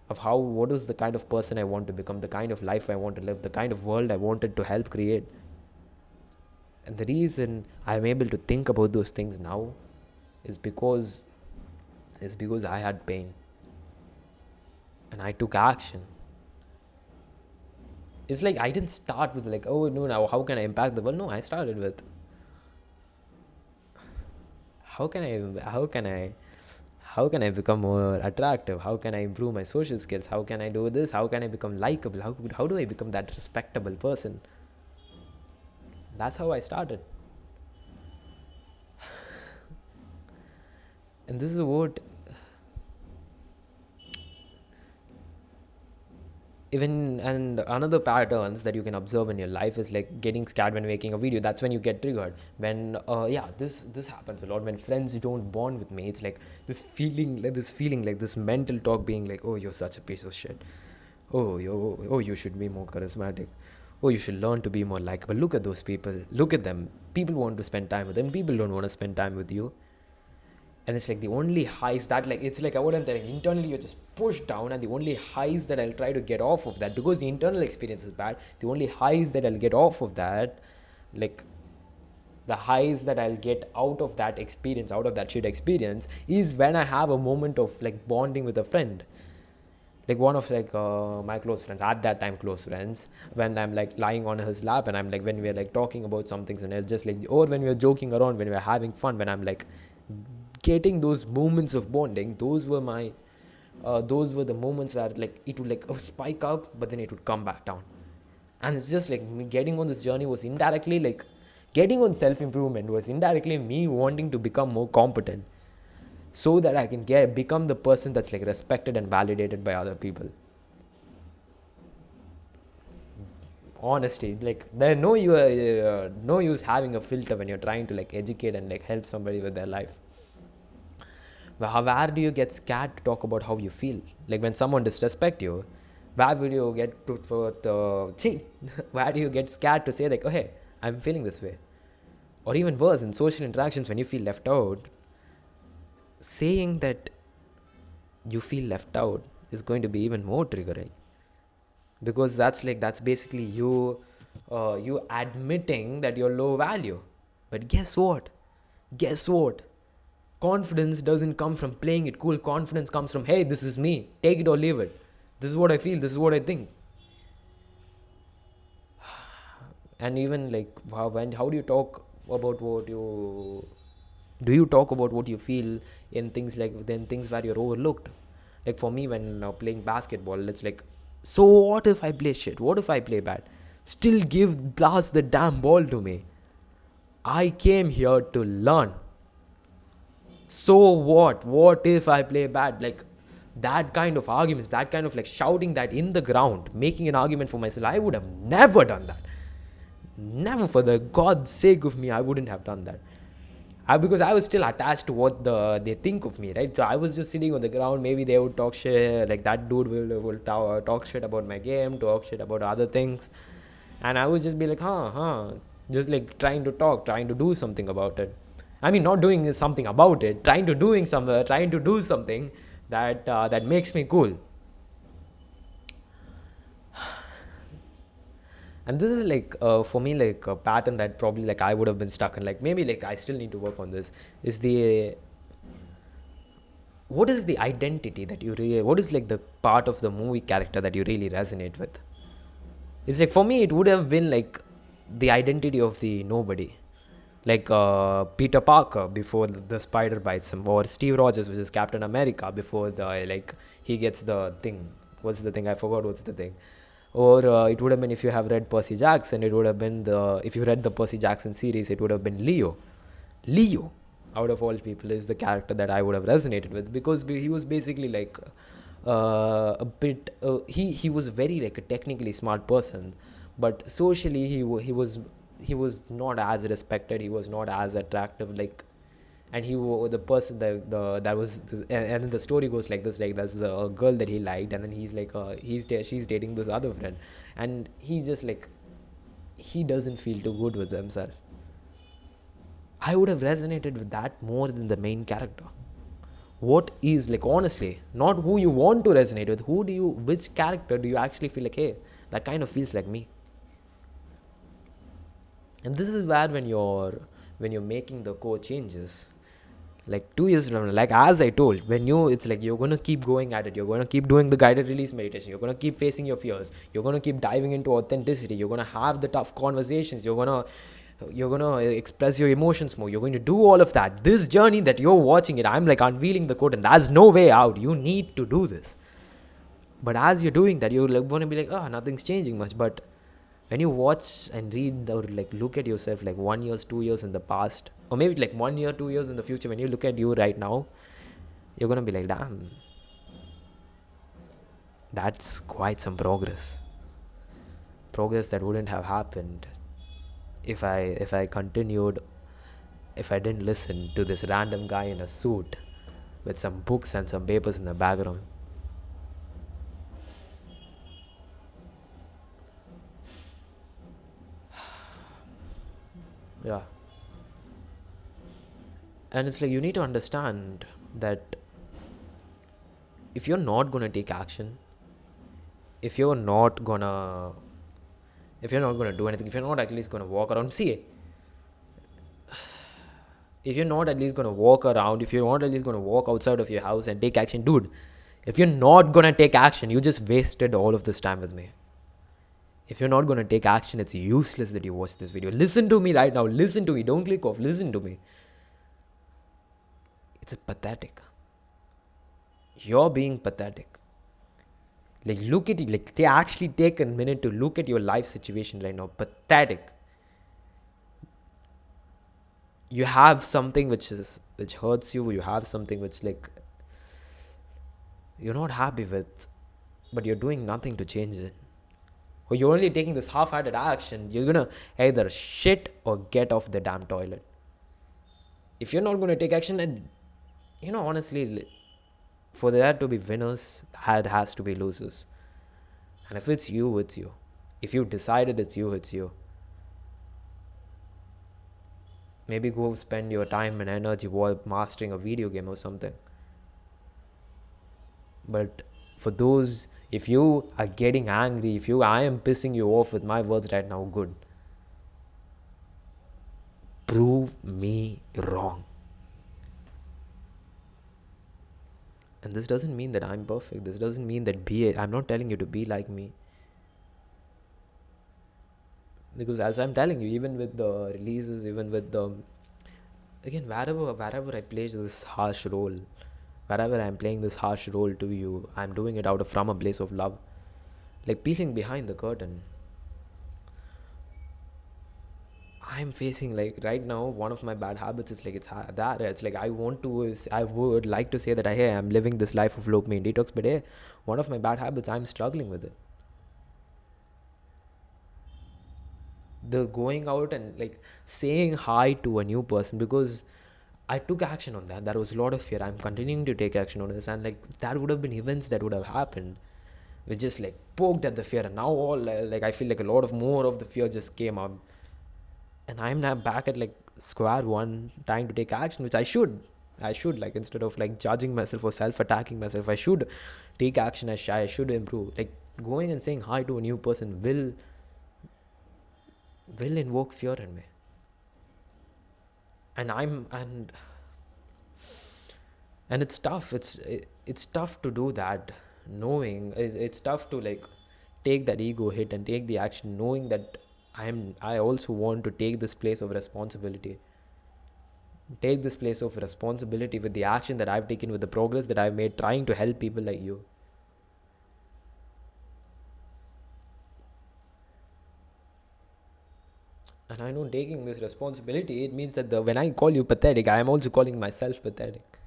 of what was the kind of person I want to become, the kind of life I want to live, the kind of world I wanted to help create. And the reason I'm able to think about those things now is because I had pain and I took action. It's like I didn't start with like, oh no, now how can I impact the world? No, I started with how can I become more attractive? How can I improve my social skills? How can I do this? How can I become likable? How do I become that respectable person? That's how I started. And this is what even and another patterns that you can observe in your life is like getting scared when making a video. That's when you get triggered. When this happens a lot when friends don't bond with me. It's like this feeling like this mental talk being like, oh, you're such a piece of shit. You should be more charismatic. Oh, you should learn to be more likable. Look at those people. Look at them. People want to spend time with them. People don't want to spend time with you. And it's like the only highs that like it's like what I'm telling, internally you're just pushed down, and the only highs that I'll try to get off of that, because the internal experience is bad, the only highs that I'll get off of that, like the highs that I'll get out of that experience, out of that shit experience, is when I have a moment of like bonding with a friend, like one of like my close friends, at that time close friends, when I'm like lying on his lap and I'm like, when we're like talking about some things, and it's just like, or when we're joking around, when we're having fun, when I'm like getting those moments of bonding, those were the moments where like it would like spike up, but then it would come back down. And it's just like me getting on this journey was indirectly like getting on self-improvement was indirectly me wanting to become more competent, so that I can become the person that's like respected and validated by other people. honesty. Like there no you no use having a filter when you're trying to like educate and like help somebody with their life. But where do you get scared to talk about how you feel? Like when someone disrespect you, where will you get put for where do you get scared to say like, oh hey, I'm feeling this way? Or even worse, in social interactions when you feel left out, saying that you feel left out is going to be even more triggering, because that's basically you admitting that you're low value. But guess what, confidence doesn't come from playing it cool. Confidence comes from, hey, this is me, take it or leave it, this is what I feel, this is what I think. And even like how do you talk about what you do? You talk about what you feel in things like then things where you're overlooked? Like for me, when playing basketball, it's like, so what if I play shit, what if I play bad, still give blast the damn ball to me. I came here to learn. So what if I play bad? Like that kind of arguments, that kind of like shouting that in the ground, making an argument for myself, I would have never done that. Never, for the God's sake of me, I wouldn't have done that. Because I was still attached to what they think of me, right? So I was just sitting on the ground. Maybe they would talk shit, like that dude will talk shit about my game, talk shit about other things, and I would just be like, just like trying to talk, trying to do something about it. I mean, not doing something about it, trying to do something that makes me cool. And this is like for me like a pattern that probably like I would have been stuck in. Like maybe like I still need to work on this. Is the What is the identity that you really, what is like the part of the movie character that you really resonate with? It's like for me it would have been like the identity of the nobody, like Peter Parker before the spider bites him, or Steve Rogers, which is Captain America, before the like he gets the thing. What's the thing? I forgot what's the thing. Or it would have been, if you have read Percy Jackson, it would have been if you read the Percy Jackson series, it would have been Leo. Leo, out of all people, is the character that I would have resonated with, because he was basically like a bit. He was very like a technically smart person, but socially he was not as respected. He was not as attractive. Like, and the person that was, and then the story goes like this, like that's the girl that he liked, and then he's like she's dating this other friend, and he's just like, he doesn't feel too good with himself. I would have resonated with that more than the main character. What is like, honestly, not who you want to resonate with, which character do you actually feel like, hey, that kind of feels like me? And this is where when you're making the core changes, like 2 years from now, like as I told, it's like you're gonna keep going at it, you're gonna keep doing the guided release meditation, you're gonna keep facing your fears, you're gonna keep diving into authenticity, you're gonna have the tough conversations, you're gonna express your emotions more, you're going to do all of that. This journey that you're watching it, I'm like unveiling the code, and there's no way out. You need to do this. But as you're doing that, you're like gonna be like, oh, nothing's changing much. But when you watch and read or like look at yourself like 1 year, 2 years in the past, or maybe like 1 year, 2 years in the future, when you look at you right now, you're gonna be like, damn, that's quite some progress that wouldn't have happened if I continued, if I didn't listen to this random guy in a suit with some books and some papers in the background. Yeah. And it's like you need to understand that if you're not gonna take action, if you're not gonna do anything, if you're not at least gonna walk around, see, if you're not at least gonna walk around, if you're not at least gonna walk outside of your house and take action, dude, if you're not gonna take action, you just wasted all of this time with me. If you're not gonna take action, it's useless that you watch this video. Listen to me right now. Listen to me. Don't click off. Listen to me. It's pathetic. You're being pathetic. Like, look at it. Like, they actually take a minute to look at your life situation right now. Pathetic. You have something which hurts you. You have something which like you're not happy with, but you're doing nothing to change it. or you're only taking this half-hearted action, you're gonna either shit or get off the damn toilet. If you're not gonna take action, then honestly, for there to be winners, there has to be losers. And if it's you, it's you. If you decided it's you, it's you. Maybe go spend your time and energy while mastering a video game or something. But for those, if you are getting angry, I am pissing you off with my words right now, good. Prove me wrong. And this doesn't mean that I'm perfect. This doesn't mean that I'm not telling you to be like me. Because as I'm telling you, even with the releases, even with the, again, wherever I play this harsh role, wherever I'm playing this harsh role to you, I'm doing it from a place of love. Like peeling behind the curtain, I'm facing, like, right now, one of my bad habits is like, it's like I would like to say that hey, I'm living this life of dopamine detox, but hey, one of my bad habits, I'm struggling with it. The going out and like saying hi to a new person, because I took action on that. There was a lot of fear. I'm continuing to take action on this, and like that would have been events that would have happened, which just like poked at the fear, and now all like I feel like a lot of more of the fear just came up, and I'm now back at like square one, trying to take action, which I should. Like, instead of like judging myself or self-attacking myself, I should take action. I should improve. Like going and saying hi to a new person will invoke fear in me, and it's tough. It's tough to do that, knowing it's tough to like take that ego hit and take the action, knowing that I also want to take this place of responsibility. Take this place of responsibility with the action that I've taken, with the progress that I've made, trying to help people like you. And I know taking this responsibility, it means that when I call you pathetic, I am also calling myself pathetic.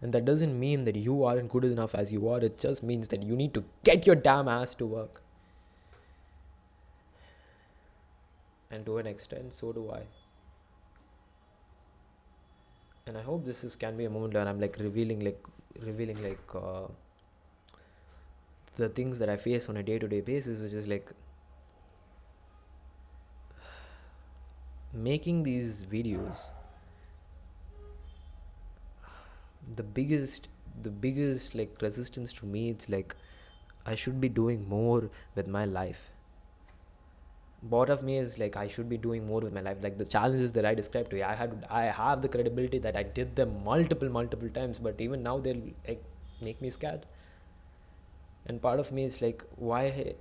And that doesn't mean that you aren't good enough as you are. It just means that you need to get your damn ass to work. And to an extent, so do I. And I hope can be a moment where I'm like revealing the things that I face on a day-to-day basis, which is like making these videos. The biggest like resistance to me, it's like I should be doing more with my life. Part of me is like I should be doing more with my life. Like the challenges that I described to you, I have the credibility that I did them multiple times, but even now they'll like make me scared. And part of me is like, why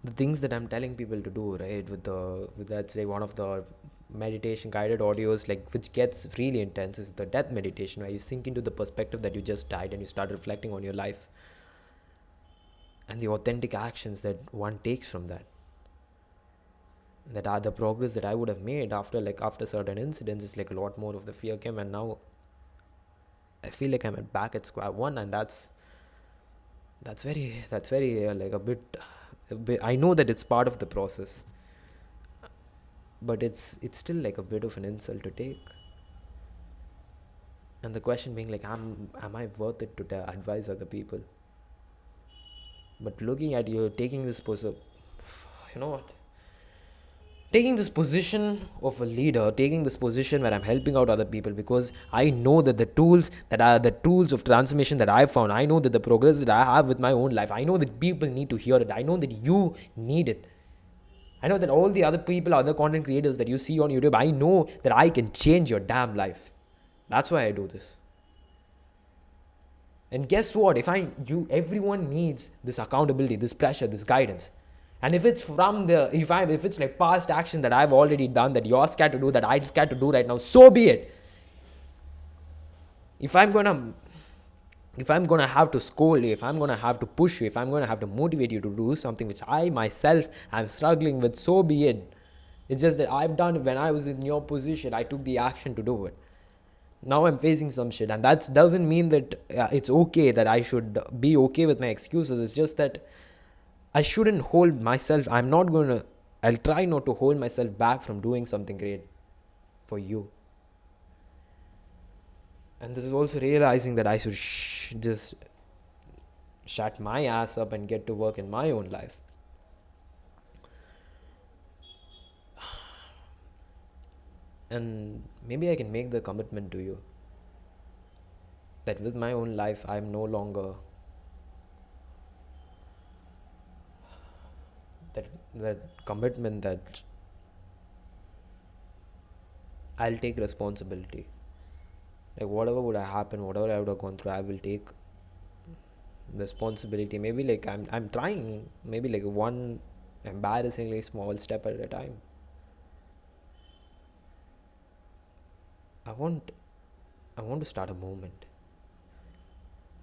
the things that I'm telling people to do, right? With that's like one of the meditation guided audios, like which gets really intense, is the death meditation, where you sink into the perspective that you just died and you start reflecting on your life and the authentic actions that one takes from that. That are the progress that I would have made after certain incidents. It's like a lot more of the fear came, and now I feel like I'm back at square one, and that's very like a bit. I know that it's part of the process, but it's still like a bit of an insult to take. And the question being like, am I worth it to advise other people? But looking at you taking this position, you know what? Taking this position of a leader, taking this position where I'm helping out other people, because I know that the tools that are the tools of transformation that I found, I know that the progress that I have with my own life, I know that people need to hear it. I know that you need it. I know that all the other people, other content creators that you see on YouTube, I know that I can change your damn life. That's why I do this. And guess what? Everyone needs this accountability, this pressure, this guidance. And if it's if it's like past action that I've already done, that you're scared to do, that I'm scared to do right now, so be it. If I'm gonna have to scold you, if I'm gonna have to push you, if I'm gonna have to motivate you to do something which I myself am struggling with, so be it. It's just that I've done it when I was in your position. I took the action to do it. Now I'm facing some shit, and that doesn't mean that it's okay, that I should be okay with my excuses. It's just that I shouldn't hold myself. I'll try not to hold myself back from doing something great for you. And this is also realizing that I should just shut my ass up and get to work in my own life. And maybe I can make the commitment to you that with my own life, I'm no longer that commitment that I'll take responsibility. Like whatever would have happened, whatever I would have gone through, I will take responsibility. Maybe like I'm trying. Maybe like one embarrassingly small step at a time. I want I want to start a movement.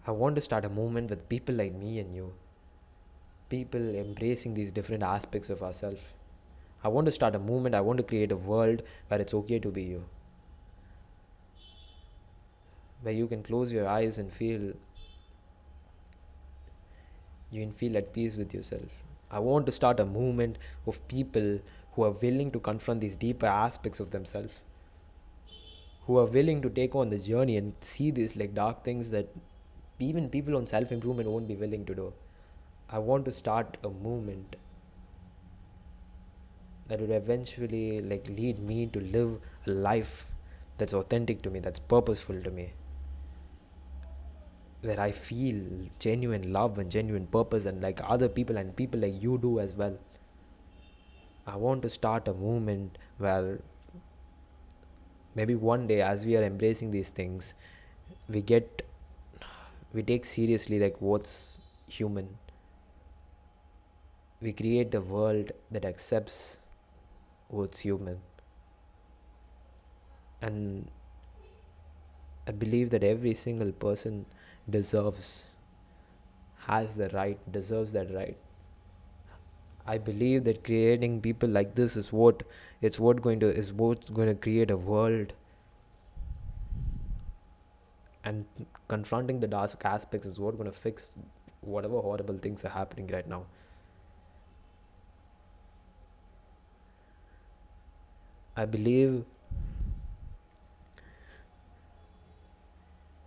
I want to start a movement with people like me and you. People embracing these different aspects of ourselves. I want to start a movement. I want to create a world where it's okay to be you. Where you can close your eyes and you can feel at peace with yourself. I want to start a movement of people who are willing to confront these deeper aspects of themselves, who are willing to take on the journey and see these like dark things that even people on self improvement won't be willing to do. I want to start a movement that would eventually like lead me to live a life that's authentic to me, that's purposeful to me, where I feel genuine love and genuine purpose, and like other people and people like you do as well. I want to start a movement where maybe one day, as we are embracing these things, we get we take seriously like what's human. We create a world that accepts what's human. And I believe that every single person deserves, has the right, deserves that right. I believe that creating people like this is what's going to create a world, and confronting the dark aspects is what's going to fix whatever horrible things are happening right now. I believe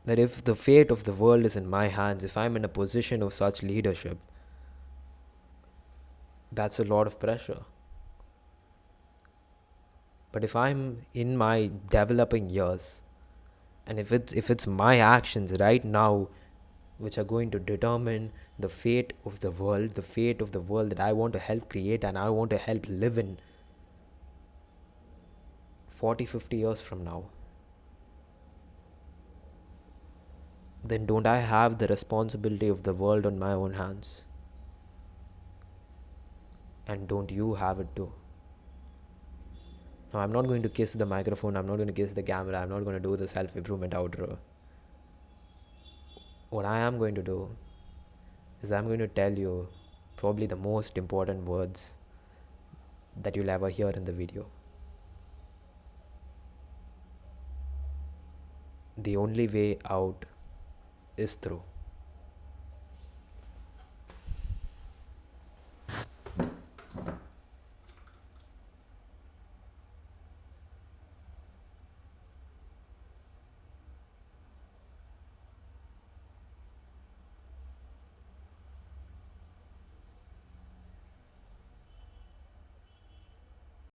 that if the fate of the world is in my hands, if I'm in a position of such leadership, that's a lot of pressure. But if I'm in my developing years, and if it's my actions right now which are going to determine the fate of the world, the fate of the world that I want to help create and I want to help live in 40, 50 years from now, then don't I have the responsibility of the world on my own hands? And don't you have it too? Now, I'm not going to kiss the microphone, I'm not going to kiss the camera, I'm not going to do the self improvement outro. What I am going to do is I'm going to tell you probably the most important words that you'll ever hear in the video. The only way out is through.